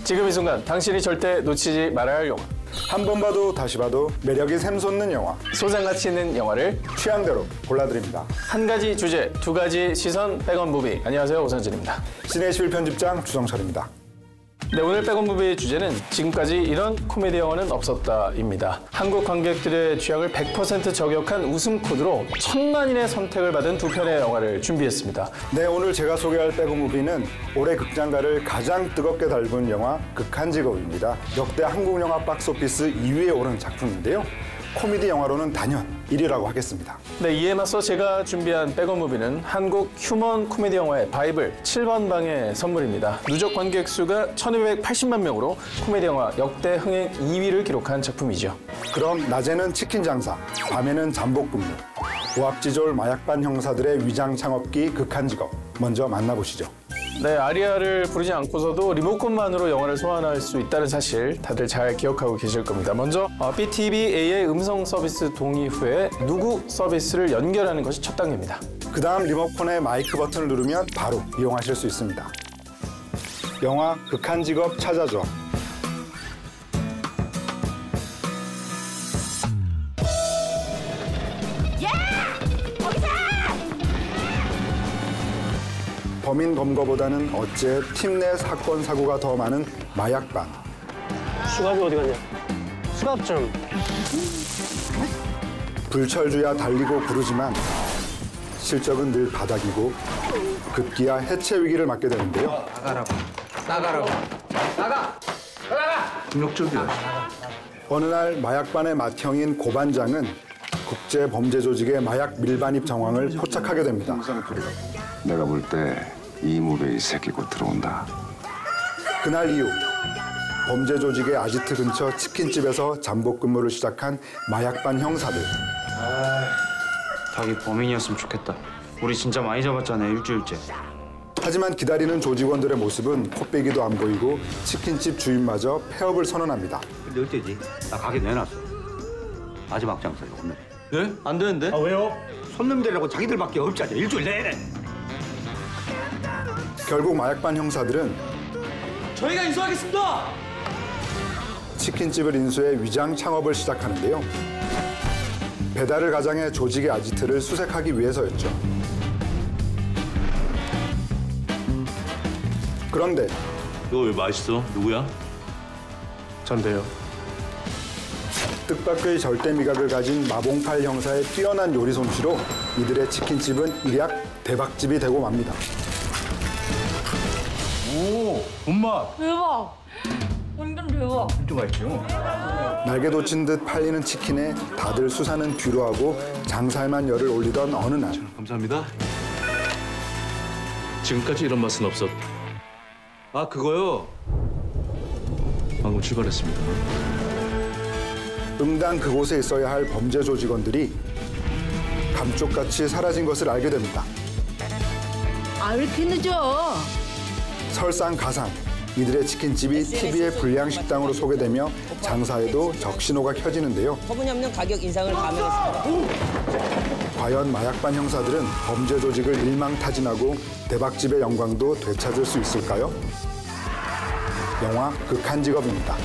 [SPEAKER 7] 지금 이 순간 당신이 절대 놓치지 말아야 할 영화.
[SPEAKER 11] 한 번 봐도 다시 봐도 매력이 샘솟는 영화.
[SPEAKER 7] 소장가치 있는 영화를
[SPEAKER 11] 취향대로 골라드립니다.
[SPEAKER 7] 한 가지 주제, 두 가지 시선, 백원 무비. 안녕하세요, 오선진입니다.
[SPEAKER 11] 시네11 편집장 주정철입니다.
[SPEAKER 7] 네, 오늘 백원 무비의 주제는 지금까지 이런 코미디 영화는 없었다입니다. 한국 관객들의 취향을 100% 저격한 웃음 코드로 1000만인의 선택을 받은 두 편의 영화를 준비했습니다.
[SPEAKER 11] 네, 오늘 제가 소개할 백오무비는 올해 극장가를 가장 뜨겁게 달군 영화 극한직업입니다. 역대 한국 영화 박스오피스 2위에 오른 작품인데요. 코미디 영화로는 단연 1위라고 하겠습니다.
[SPEAKER 7] 네, 이에 맞서 제가 준비한 백원 무비는 한국 휴먼 코미디 영화의 바이블 7번 방의 선물입니다. 누적 관객 수가 1280만 명으로 코미디 영화 역대 흥행 2위를 기록한 작품이죠.
[SPEAKER 11] 그럼 낮에는 치킨 장사, 밤에는 잠복근무, 고압지졸 마약반 형사들의 위장 창업기 극한직업. 먼저 만나보시죠.
[SPEAKER 7] 네, 아리아를 부르지 않고서도 리모컨만으로 영화를 소환할 수 있다는 사실 다들 잘 기억하고 계실 겁니다. 먼저 BTVA의 음성 서비스 동의 후에 누구 서비스를 연결하는 것이 첫 단계입니다.
[SPEAKER 11] 그 다음 리모컨의 마이크 버튼을 누르면 바로 이용하실 수 있습니다. 영화 극한직업 찾아줘. 범인 검거보다는 어째 팀 내 사건 사고가 더 많은 마약반.
[SPEAKER 9] 수갑이 어디 갔냐? 수갑 좀.
[SPEAKER 11] 불철주야 달리고 부르지만 실적은 늘 바닥이고 급기야 해체 위기를 맞게 되는데요.
[SPEAKER 9] 나가라고. 나가.
[SPEAKER 11] 폭력적이야. 어느 날 마약반의 맏형인 고반장은 국제 범죄 조직의 마약 밀반입 정황을 포착하게 됩니다.
[SPEAKER 10] 내가 볼 때 이무배 이 새끼 곧 들어온다.
[SPEAKER 11] 그날 이후 범죄 조직의 아지트 근처 치킨집에서 잠복 근무를 시작한 마약반 형사들.
[SPEAKER 24] 자기 범인이었으면 좋겠다. 우리 진짜 많이 잡았잖아, 일주일째.
[SPEAKER 11] 하지만 기다리는 조직원들의 모습은 코빼기도 안 보이고 치킨집 주인마저 폐업을 선언합니다.
[SPEAKER 24] 근데 어째지? 나 가게 내놨어. 마지막 장사야, 오늘.
[SPEAKER 9] 예? 안 되는데?
[SPEAKER 24] 아, 왜요?
[SPEAKER 9] 손님들이라고 자기들밖에 없잖아. 일주일 내내.
[SPEAKER 11] 결국 마약반 형사들은
[SPEAKER 9] 저희가 인수하겠습니다.
[SPEAKER 11] 치킨집을 인수해 위장 창업을 시작하는데요. 배달을 가장해 조직의 아지트를 수색하기 위해서였죠. 그런데
[SPEAKER 9] 이거 왜 맛있어? 누구야?
[SPEAKER 7] 전데요.
[SPEAKER 11] 뜻밖의 절대 미각을 가진 마봉팔 형사의 뛰어난 요리 솜씨로 이들의 치킨집은 일약 대박집이 되고 맙니다.
[SPEAKER 3] 오, 본맛.
[SPEAKER 4] 대박. 완전 대박.
[SPEAKER 3] 진짜 맛있죠?
[SPEAKER 11] 날개 돋친 듯 팔리는 치킨에 다들 수사는 뒤로 하고 장사에만 열을 올리던 어느 날.
[SPEAKER 14] 감사합니다. 지금까지 이런 맛은 없었. 아, 그거요. 방금 출발했습니다.
[SPEAKER 11] 응당 그곳에 있어야 할 범죄 조직원들이 감쪽같이 사라진 것을 알게 됩니다.
[SPEAKER 4] 아, 왜 이렇게 늦어?
[SPEAKER 11] 설상가상 이들의 치킨집이 TV의 불량식당으로 소개되며 장사에도 적신호가 켜지는데요.
[SPEAKER 25] 터무니없는 가격 인상을 감행했습니다.
[SPEAKER 11] 과연 마약반 형사들은 범죄 조직을 일망타진하고 대박집의 영광도 되찾을 수 있을까요? 영화 극한직업입니다.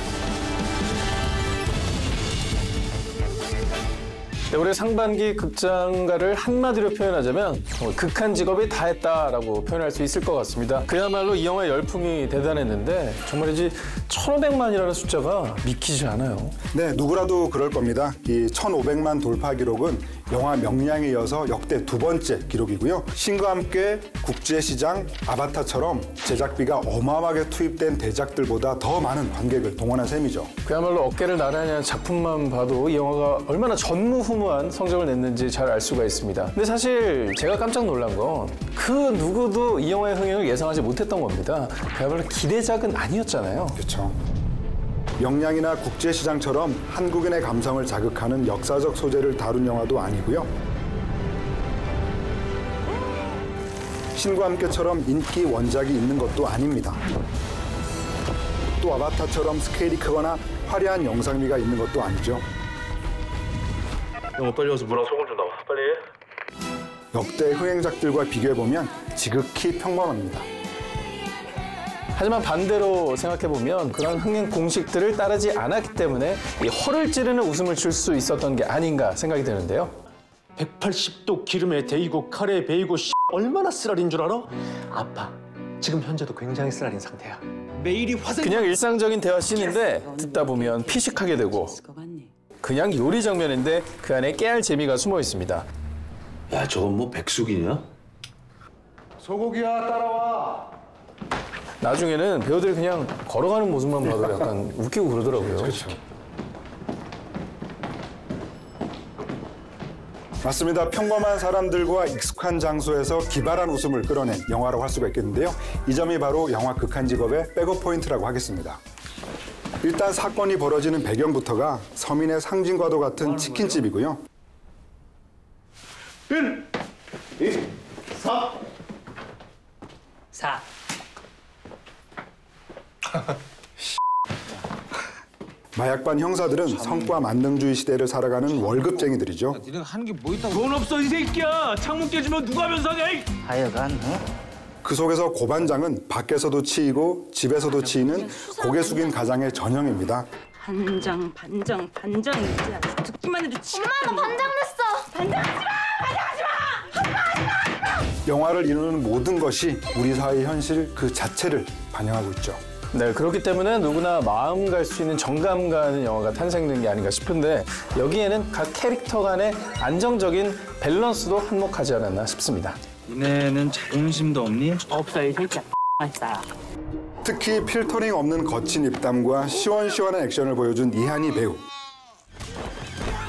[SPEAKER 7] 네, 올해 상반기 극장가를 한마디로 표현하자면 극한 직업이 다 했다라고 표현할 수 있을 것 같습니다. 그야말로 이 영화의 열풍이 대단했는데 정말이지 1,500만이라는 숫자가 믿기지 않아요.
[SPEAKER 11] 네, 누구라도 그럴 겁니다. 이 1,500만 돌파 기록은 영화 명량에 이어서 역대 두 번째 기록이고요. 신과 함께 국제시장, 아바타처럼 제작비가 어마어마하게 투입된 대작들보다 더 많은 관객을 동원한 셈이죠.
[SPEAKER 7] 그야말로 어깨를 나란히 한 작품만 봐도 이 영화가 얼마나 전무후무한 성적을 냈는지 잘 알 수가 있습니다. 근데 사실 제가 깜짝 놀란 건 그 누구도 이 영화의 흥행을 예상하지 못했던 겁니다. 그야말로 기대작은 아니었잖아요.
[SPEAKER 11] 그렇죠. 명량이나 국제시장처럼 한국인의 감성을 자극하는 역사적 소재를 다룬 영화도 아니고요. 신과 함께처럼 인기 원작이 있는 것도 아닙니다. 또 아바타처럼 스케일이 크거나 화려한 영상미가 있는 것도 아니죠.
[SPEAKER 12] 영화 빨리 와서 물랑 소금 좀 나와. 빨리.
[SPEAKER 11] 역대 흥행작들과 비교해보면 지극히 평범합니다.
[SPEAKER 7] 하지만 반대로 생각해보면 그런 흥행 공식들을 따르지 않았기 때문에 이 허를 찌르는 웃음을 줄 수 있었던 게 아닌가 생각이 드는데요.
[SPEAKER 22] 180도 기름에 데이고 카레에 베이고 얼마나 쓰라린 줄 알아? 아빠, 지금 현재도 굉장히 쓰라린 상태야. 매일이 화생.
[SPEAKER 7] 그냥 일상적인 대화 씬인데 듣다 보면 피식하게 되고 그냥 요리 장면인데 그 안에 깨알 재미가 숨어 있습니다.
[SPEAKER 14] 야, 저건 뭐 백숙이냐?
[SPEAKER 11] 소고기야, 따라와.
[SPEAKER 7] 나중에는 배우들이 그냥 걸어가는 모습만 봐도 약간 웃기고 그러더라고요.
[SPEAKER 11] 그렇죠. 맞습니다. 평범한 사람들과 익숙한 장소에서 기발한 웃음을 끌어낸 영화라고 할 수가 있겠는데요. 이 점이 바로 영화 극한 직업의 백업 포인트라고 하겠습니다. 일단 사건이 벌어지는 배경부터가 서민의 상징과도 같은 치킨집이고요.
[SPEAKER 22] 1, 2, 4.
[SPEAKER 25] 4.
[SPEAKER 11] 마약반 형사들은 성과 만능주의 시대를 살아가는 월급쟁이들이죠.
[SPEAKER 17] 니는 하는 게 뭐 있다고?
[SPEAKER 22] 돈 없어 이 새끼야. 창문 깨지면 누가 면상해?
[SPEAKER 25] 하여간
[SPEAKER 11] 그 속에서 고반장은 밖에서도 치이고 집에서도 치이는 고개 숙인 가장의 전형입니다.
[SPEAKER 4] 반장 이제 아주 듣기만 해도 치가. 엄마 나 반장 됐어. 반장하지 마.
[SPEAKER 11] 영화를 이루는 모든 것이 우리 사회의 현실 그 자체를 반영하고 있죠.
[SPEAKER 7] 네, 그렇기 때문에 누구나 마음 갈 수 있는 정감 가는 영화가 탄생된 게 아닌가 싶은데 여기에는 각 캐릭터 간의 안정적인 밸런스도 한몫하지 않았나 싶습니다.
[SPEAKER 17] 니네는 자존심도 없니?
[SPEAKER 25] 없어 이 새끼야. 맛있다.
[SPEAKER 11] 특히 필터링 없는 거친 입담과 시원시원한 액션을 보여준 이한희 배우.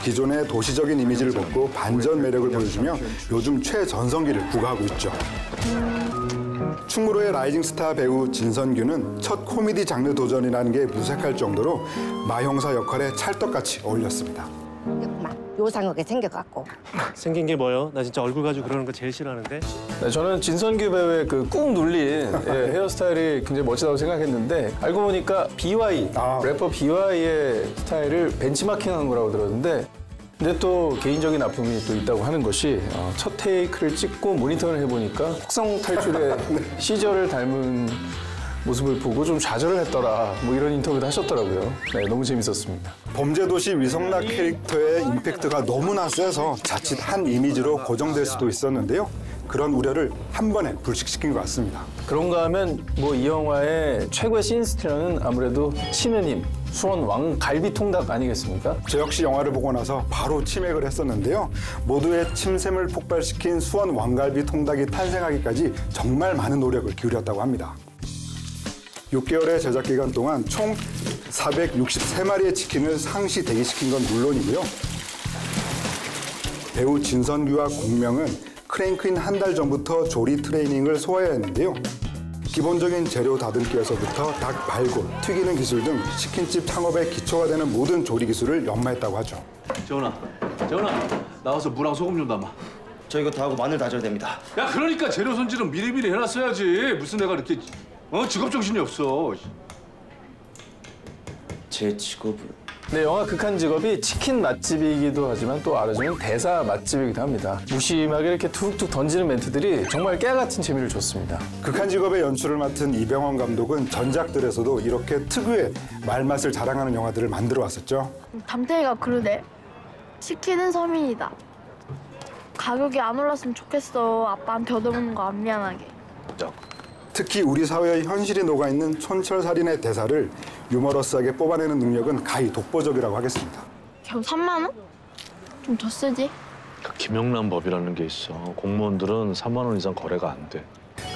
[SPEAKER 11] 기존의 도시적인 이미지를 벗고 반전 매력을 보여주며 요즘 최전성기를 구가하고 있죠. 충무로의 라이징 스타 배우 진선규는 첫 코미디 장르 도전이라는 게 무색할 정도로 마형사 역할에 찰떡같이 어울렸습니다.
[SPEAKER 1] 요상하게 생겨갖고.
[SPEAKER 9] 생긴 게 뭐요? 나 진짜 얼굴 가지고 그러는 거 제일 싫어하는데.
[SPEAKER 7] 네, 저는 진선규 배우의 그 꾹 눌린 헤어스타일이 굉장히 멋지다고 생각했는데 알고 보니까 BY, 래퍼 BY의 스타일을 벤치마킹한 거라고 들었는데 근데 또 개인적인 아픔이 또 있다고 하는 것이 첫 테이크를 찍고 모니터를 해보니까 속성 탈출의 시절을 닮은 모습을 보고 좀 좌절을 했더라 뭐 이런 인터뷰도 하셨더라고요. 네, 너무 재밌었습니다.
[SPEAKER 11] 범죄도시 위성락 캐릭터의 임팩트가 너무나 세서 자칫 한 이미지로 고정될 수도 있었는데요. 그런 우려를 한 번에 불식시킨 것 같습니다.
[SPEAKER 7] 그런가 하면 뭐 이 영화의 최고의 씬스틸러는 아무래도 치느님 수원 왕갈비통닭 아니겠습니까?
[SPEAKER 11] 저 역시 영화를 보고 나서 바로 치맥을 했었는데요. 모두의 침샘을 폭발시킨 수원 왕갈비통닭이 탄생하기까지 정말 많은 노력을 기울였다고 합니다. 6개월의 제작 기간 동안 총 463마리의 치킨을 상시 대기시킨 건 물론이고요. 배우 진선규와 공명은 크랭크인 한 달 전부터 조리 트레이닝을 소화해야 했는데요. 기본적인 재료 다듬기에서부터 닭 발골, 튀기는 기술 등 치킨집 창업의 기초가 되는 모든 조리 기술을 연마했다고 하죠.
[SPEAKER 14] 재훈아, 나와서 무랑 소금 좀 담아.
[SPEAKER 17] 저 이거 다 하고 마늘 다져야 됩니다.
[SPEAKER 14] 야, 그러니까 재료 손질은 미리미리 해놨어야지. 무슨 내가 이렇게 직업 정신이 없어.
[SPEAKER 17] 제 직업은?
[SPEAKER 7] 네, 영화 극한 직업이 치킨 맛집이기도 하지만 또 알아주면 대사 맛집이기도 합니다. 무심하게 이렇게 툭툭 던지는 멘트들이 정말 깨같은 재미를 줬습니다.
[SPEAKER 11] 극한 직업의 연출을 맡은 이병헌 감독은 전작들에서도 이렇게 특유의 말맛을 자랑하는 영화들을 만들어 왔었죠.
[SPEAKER 2] 담태이가 그러네. 치킨은 서민이다. 가격이 안 올랐으면 좋겠어. 아빠한테 얻어먹는 거 안 미안하게.
[SPEAKER 11] 특히 우리 사회의 현실이 녹아있는 촌철살인의 대사를 유머러스하게 뽑아내는 능력은 가히 독보적이라고 하겠습니다.
[SPEAKER 2] 겨우 3만 원? 좀 더 쓰지?
[SPEAKER 12] 김영란 법이라는 게 있어. 공무원들은 3만 원 이상 거래가 안 돼.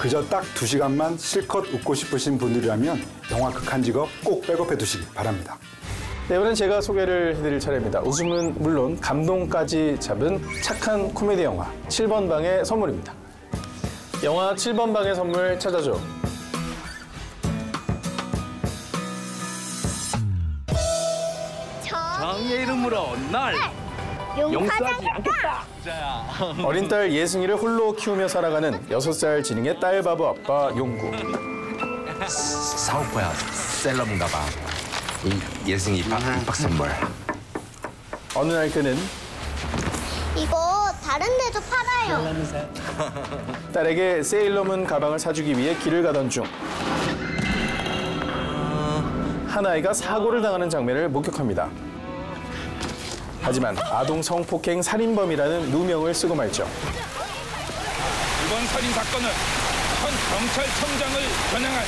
[SPEAKER 11] 그저 딱 2시간만 실컷 웃고 싶으신 분들이라면 영화 극한 직업 꼭 백업해 두시기 바랍니다.
[SPEAKER 7] 네, 이번엔 제가 소개를 해드릴 차례입니다. 웃음은 물론 감동까지 잡은 착한 코미디 영화 7번 방의 선물입니다. 영화 7번 방의 선물 찾아줘.
[SPEAKER 3] 정의 이름으로 날 용서하지 않겠다.
[SPEAKER 7] 어린 딸 예승이를 홀로 키우며 살아가는 6살 지능의 딸바보 아빠 용구.
[SPEAKER 5] 사오빠야 셀럽인가 봐. 이 예승이 입학 선물.
[SPEAKER 7] 어느 날 그는
[SPEAKER 5] 이거 다른 데도 팔아요.
[SPEAKER 7] 딸에게 세일러문 가방을 사주기 위해 길을 가던 중 한 아이가 사고를 당하는 장면을 목격합니다. 하지만 아동 성폭행 살인범이라는 누명을 쓰고 말죠.
[SPEAKER 3] 이번 살인 사건은 현 경찰청장을 겨냥한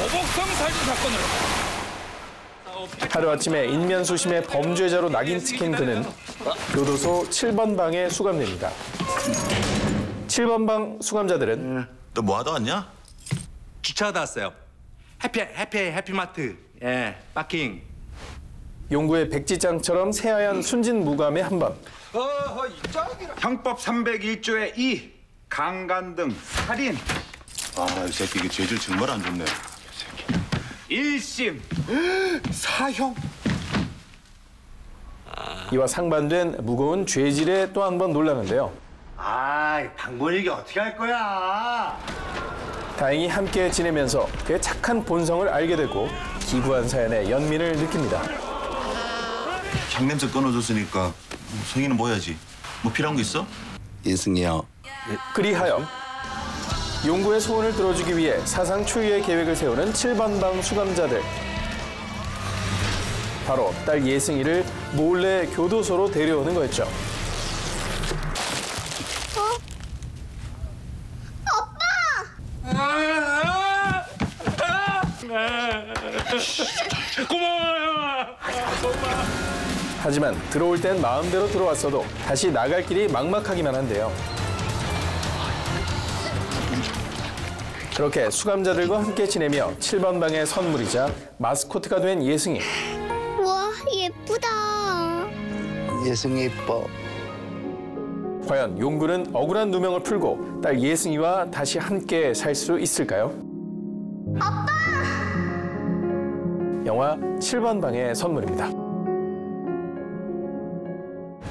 [SPEAKER 3] 보복성 살인 사건으로
[SPEAKER 7] 하루아침에 인면수심의 범죄자로 낙인 찍힌 그는 교도소 7번 방에 수감됩니다. 7번 방 수감자들은
[SPEAKER 6] 너 뭐 하다 왔냐?
[SPEAKER 24] 주차하다 왔어요. 해피마트. 예, 파킹.
[SPEAKER 7] 용구의 백지장처럼 새하얀 순진 무감의 한 밤.
[SPEAKER 8] 형법 301조의 2 강간 등 살인.
[SPEAKER 6] 이 새끼 이게 죄질 정말 안 좋네.
[SPEAKER 8] 1심 사형.
[SPEAKER 7] 이와 상반된 무거운 죄질에 또 한 번 놀라는데요.
[SPEAKER 8] 방본이게 어떻게 할 거야?
[SPEAKER 7] 다행히 함께 지내면서 그의 착한 본성을 알게 되고 기구한 사연의 연민을 느낍니다.
[SPEAKER 6] 향냄새 끊어줬으니까 성희는 뭐 해야지? 뭐 필요한 거 있어?
[SPEAKER 13] 예승이요.
[SPEAKER 7] 그리하여 용구의 소원을 들어주기 위해 사상 초유의 계획을 세우는 7번 방 수감자들. 바로 딸 예승이를 몰래 교도소로 데려오는 거였죠.
[SPEAKER 3] 고마워요.
[SPEAKER 7] 하지만 들어올 땐 마음대로 들어왔어도 다시 나갈 길이 막막하기만 한데요. 그렇게 수감자들과 함께 지내며 7번 방의 선물이자 마스코트가 된 예승이.
[SPEAKER 5] 와, 예쁘다.
[SPEAKER 13] 예승이 이뻐.
[SPEAKER 7] 과연 용구는 억울한 누명을 풀고 딸 예승이와 다시 함께 살 수 있을까요?
[SPEAKER 5] 아빠!
[SPEAKER 7] 영화 7번 방의 선물입니다.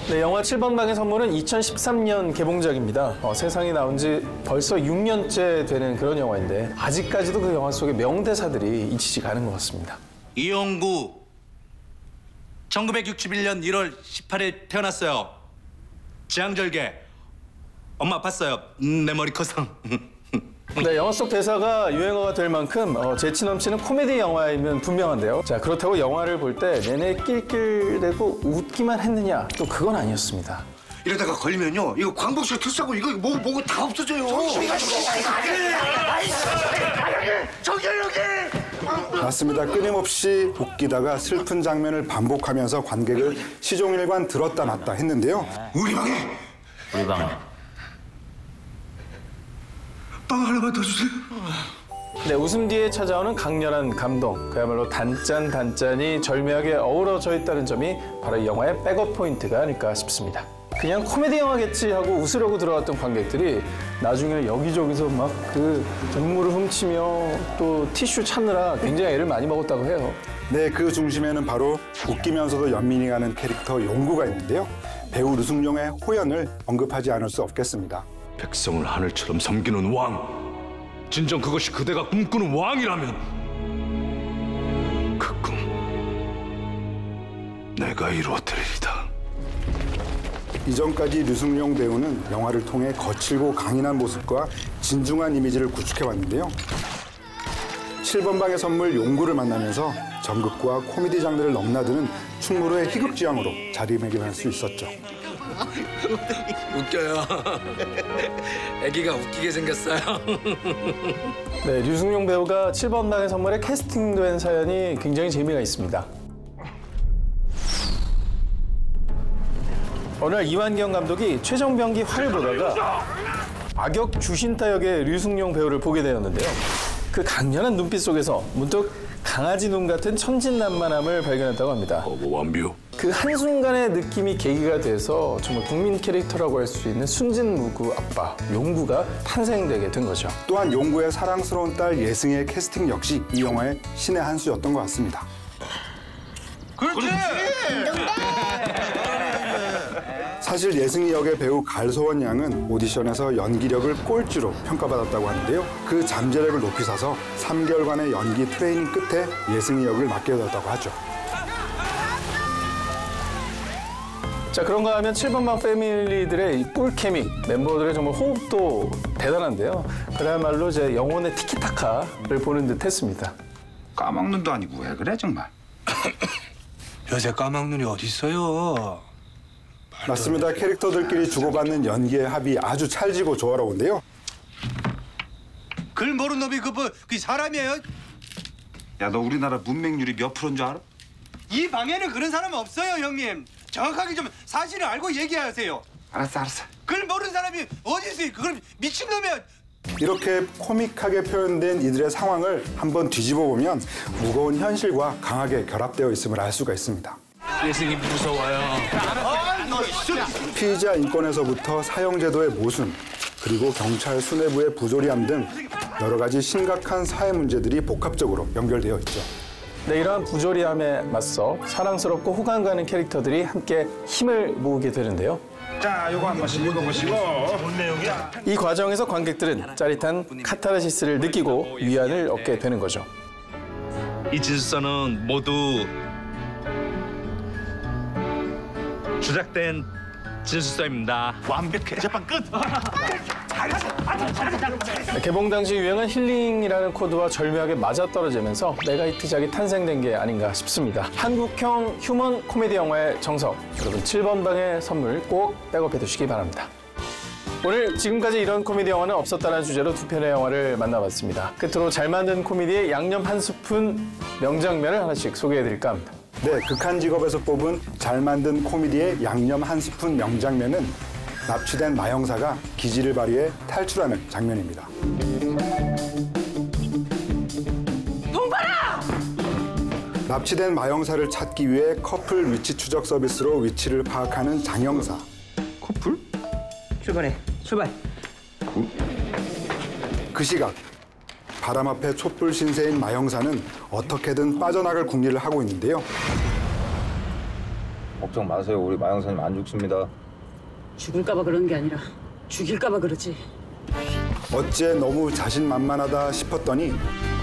[SPEAKER 7] 네, 영화 7번 방의 선물은 2013년 개봉작입니다. 세상에 나온 지 벌써 6년째 되는 그런 영화인데 아직까지도 그 영화 속의 명대사들이 잊히지가 않은 것 같습니다.
[SPEAKER 24] 이용구 1961년 1월 18일 태어났어요. 지향절개. 엄마 아팠어요. 내 머리 커서.
[SPEAKER 7] 네, 영화 속 대사가 유행어가 될 만큼 재치 넘치는 코미디 영화이면 분명한데요. 자, 그렇다고 영화를 볼 때 내내 낄낄대고 웃기만 했느냐? 또 그건 아니었습니다.
[SPEAKER 8] 이러다가 걸리면요, 이거 광복절 특사고 이거 뭐고 다 없어져요.
[SPEAKER 11] 맞습니다. 끊임없이 웃기다가 슬픈 장면을 반복하면서 관객을 시종일관 들었다 놨다 했는데요.
[SPEAKER 8] 우리 방에 빵 하나만 더 주세요.
[SPEAKER 7] 네, 웃음 뒤에 찾아오는 강렬한 감동, 그야말로 단짠단짠이 절묘하게 어우러져 있다는 점이 바로 이 영화의 백업 포인트가 아닐까 싶습니다. 그냥 코미디 영화겠지 하고 웃으려고 들어왔던 관객들이 나중에는 여기저기서 막 그 눈물을 훔치며 또 티슈 찾느라 굉장히 애를 많이 먹었다고 해요.
[SPEAKER 11] 네, 그 중심에는 바로 웃기면서도 연민이 가는 캐릭터 용구가 있는데요. 배우 류승룡의 호연을 언급하지 않을 수 없겠습니다.
[SPEAKER 14] 백성을 하늘처럼 섬기는 왕. 진정 그것이 그대가 꿈꾸는 왕이라면 그 꿈 내가 이루어드리리다.
[SPEAKER 11] 이전까지 류승룡 배우는 영화를 통해 거칠고 강인한 모습과 진중한 이미지를 구축해왔는데요. 7번 방의 선물 용구를 만나면서 전극과 코미디 장르를 넘나드는 충무로의 희극지향으로 자리매김할 수 있었죠.
[SPEAKER 17] 웃겨요. 애기가 웃기게 생겼어요.
[SPEAKER 7] 네, 류승룡 배우가 7번 방의 선물에 캐스팅된 사연이 굉장히 재미가 있습니다. 어느 날 이완경 감독이 최정병기 화를 보다가 악역 주신타 역의 류승룡 배우를 보게 되었는데요. 그 강렬한 눈빛 속에서 문득 강아지 눈 같은 천진난만함을 발견했다고 합니다.
[SPEAKER 14] 완비요.
[SPEAKER 7] 그 한순간의 느낌이 계기가 돼서 정말 국민 캐릭터라고 할 수 있는 순진무구 아빠 용구가 탄생되게 된 거죠.
[SPEAKER 11] 또한 용구의 사랑스러운 딸 예승의 캐스팅 역시 이 영화의 신의 한 수였던 것 같습니다.
[SPEAKER 8] 그렇지!
[SPEAKER 11] 사실 예승이 역의 배우 갈소원 양은 오디션에서 연기력을 꼴찌로 평가받았다고 하는데요. 그 잠재력을 높이 사서 3개월간의 연기 트레이닝 끝에 예승이 역을 맡게 되었다고 하죠.
[SPEAKER 7] 자, 그런가 하면 7번방 패밀리들의 이 꿀케미, 멤버들의 정말 호흡도 대단한데요. 그야말로 제 영혼의 티키타카를 보는 듯 했습니다.
[SPEAKER 10] 까막눈도 아니고 왜 그래 정말?
[SPEAKER 17] 요새 까막눈이 어딨어요?
[SPEAKER 11] 맞습니다. 캐릭터들끼리 주고받는 연기의 합이 아주 찰지고 조화로운데요.
[SPEAKER 17] 글 모르는 놈이 그 사람이에요?
[SPEAKER 10] 야, 너 우리나라 문맹률이 몇 프로인 줄 알아?
[SPEAKER 17] 이 방에는 그런 사람 없어요, 형님. 정확하게 좀 사실을 알고 얘기하세요.
[SPEAKER 10] 알았어.
[SPEAKER 17] 글 모르는 사람이 어디 있어요? 그럼 미친놈이야.
[SPEAKER 11] 이렇게 코믹하게 표현된 이들의 상황을 한번 뒤집어 보면 무거운 현실과 강하게 결합되어 있음을 알 수가 있습니다.
[SPEAKER 17] 예승이 무서워요.
[SPEAKER 11] 피의자 인권에서부터 사형제도의 모순, 그리고 경찰 수뇌부의 부조리함 등 여러 가지 심각한 사회 문제들이 복합적으로 연결되어 있죠.
[SPEAKER 7] 네, 이러한 부조리함에 맞서 사랑스럽고 호감 가는 캐릭터들이 함께 힘을 모으게 되는데요.
[SPEAKER 10] 자, 요거 한 번씩 읽어보시고. 뭔 내용이야?
[SPEAKER 7] 이 과정에서 관객들은 짜릿한 카타르시스를 느끼고 위안을 얻게 되는 거죠.
[SPEAKER 24] 이 진술서는 모두 조작된 진술서입니다. 완벽해. 재판 끝.
[SPEAKER 7] 개봉 당시 유행한 힐링이라는 코드와 절묘하게 맞아떨어지면서 메가히트작이 탄생된 게 아닌가 싶습니다. 한국형 휴먼 코미디 영화의 정석, 여러분 7번 방의 선물 꼭 백업해 두시기 바랍니다. 오늘 지금까지 이런 코미디 영화는 없었다는 주제로 두 편의 영화를 만나봤습니다. 끝으로 잘 만든 코미디의 양념 한 스푼 명장면을 하나씩 소개해드릴까 합니다.
[SPEAKER 11] 네, 극한 직업에서 뽑은 잘 만든 코미디의 양념 한 스푼 명장면은 납치된 마형사가 기지를 발휘해 탈출하는 장면입니다.
[SPEAKER 4] 동파라!
[SPEAKER 11] 납치된 마형사를 찾기 위해 커플 위치 추적 서비스로 위치를 파악하는 장형사.
[SPEAKER 7] 커플?
[SPEAKER 4] 출발.
[SPEAKER 11] 그 시각 바람 앞에 촛불 신세인 마형사는 어떻게든 빠져나갈 궁리를 하고 있는데요.
[SPEAKER 15] 걱정 마세요. 우리 마형사님 안 죽습니다.
[SPEAKER 23] 죽을까봐 그러는 게 아니라 죽일까봐 그러지.
[SPEAKER 11] 어째 너무 자신만만하다 싶었더니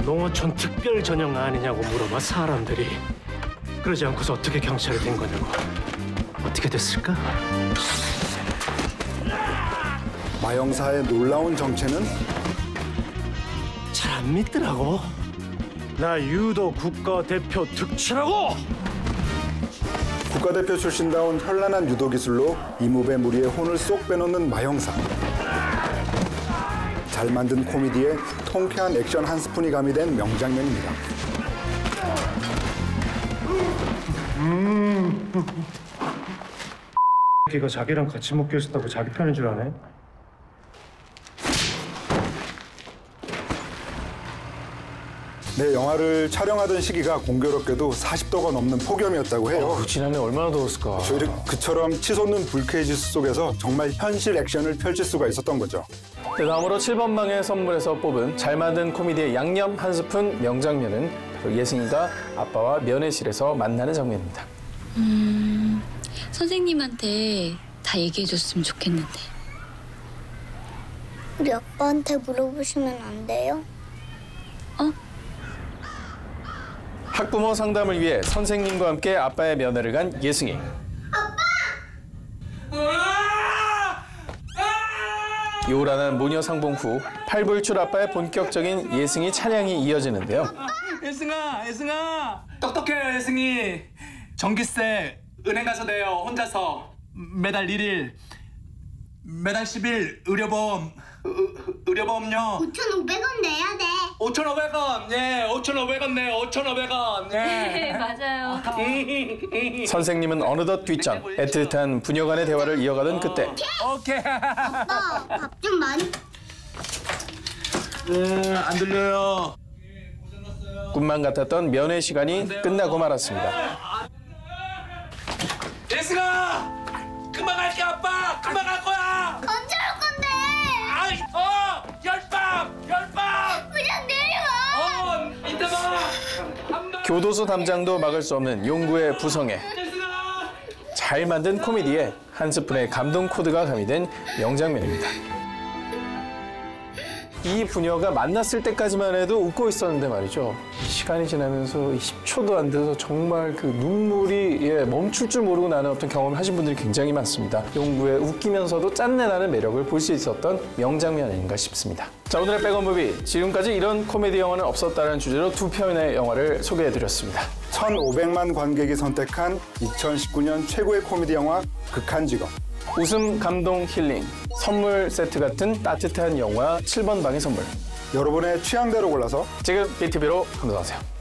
[SPEAKER 9] 농어촌 특별 전형 아니냐고 물어봐 사람들이. 그러지 않고서 어떻게 경찰이 된 거냐고. 어떻게 됐을까?
[SPEAKER 11] 마형사의 놀라운 정체는
[SPEAKER 9] 잘 안 믿더라고. 나 유도 국가대표 특치라고.
[SPEAKER 11] 국가대표 출신다운 현란한 유도 기술로 이무배 무리의 혼을 쏙 빼놓는 마형사. 잘 만든 코미디에 통쾌한 액션 한 스푼이 가미된 명장면입니다.
[SPEAKER 9] 걔가 자기랑 같이 먹기로 했다고 자기 편인 줄 아네.
[SPEAKER 11] 네, 영화를 촬영하던 시기가 공교롭게도 40도가 넘는 폭염이었다고 해요.
[SPEAKER 7] 지난해 얼마나 더웠을까.
[SPEAKER 11] 그처럼 치솟는 불쾌지수 속에서 정말 현실 액션을 펼칠 수가 있었던 거죠.
[SPEAKER 7] 네, 다음으로 7번 방의 선물에서 뽑은 잘 만든 코미디의 양념 한 스푼 명장면은 바로 예승이가 아빠와 면회실에서 만나는 장면입니다.
[SPEAKER 16] 선생님한테 다 얘기해줬으면 좋겠는데.
[SPEAKER 5] 우리 아빠한테 물어보시면 안 돼요?
[SPEAKER 7] 학부모 상담을 위해 선생님과 함께 아빠의 면회를 간 예승이. 요란한 모녀 상봉 후 팔불출 아빠의 본격적인 예승이 찬양이 이어지는데요.
[SPEAKER 24] 예승아, 똑똑해요, 예승이. 전기세 은행 가서 내요, 혼자서. 매달 1일, 매달 10일 의료보험요.
[SPEAKER 5] 5,500원 내야 돼.
[SPEAKER 24] 5,500원, 예, 5,500원 내요, 5,500원, 예.
[SPEAKER 16] 네, 맞아요.
[SPEAKER 7] 선생님은 어느덧 뒷장, 애틋한 부녀 간의 대화를 이어가던 그때.
[SPEAKER 24] 오케이.
[SPEAKER 5] 아빠, 밥 좀 많이.
[SPEAKER 24] 안 들려요.
[SPEAKER 7] 꿈만 같았던 면회 시간이 끝나고 말았습니다.
[SPEAKER 24] 예승아! 금방 갈게, 아빠! 금방 갈 거야!
[SPEAKER 5] 언제 올 건데?
[SPEAKER 24] 열밤!
[SPEAKER 5] 그냥 내려와!
[SPEAKER 24] 이따 봐!
[SPEAKER 7] 교도소 담장도 막을 수 없는 용구의 부성애. 잘 만든 코미디에 한 스푼의 감동 코드가 가미된 명장면입니다. 이 부녀가 만났을 때까지만 해도 웃고 있었는데 말이죠. 시간이 지나면서 10초도 안 돼서 정말 그 눈물이 멈출 줄 모르고 나는 어떤 경험을 하신 분들이 굉장히 많습니다. 용구의 웃기면서도 짠내나는 매력을 볼 수 있었던 명장면 아닌가 싶습니다. 자, 오늘의 백원무비. 지금까지 이런 코미디 영화는 없었다는 주제로 두 편의 영화를 소개해드렸습니다.
[SPEAKER 11] 1,500만 관객이 선택한 2019년 최고의 코미디 영화 극한직업.
[SPEAKER 7] 웃음, 감동, 힐링, 선물 세트 같은 따뜻한 영화 7번 방의 선물.
[SPEAKER 11] 여러분의 취향대로 골라서
[SPEAKER 7] 지금 BTV로 감상하세요.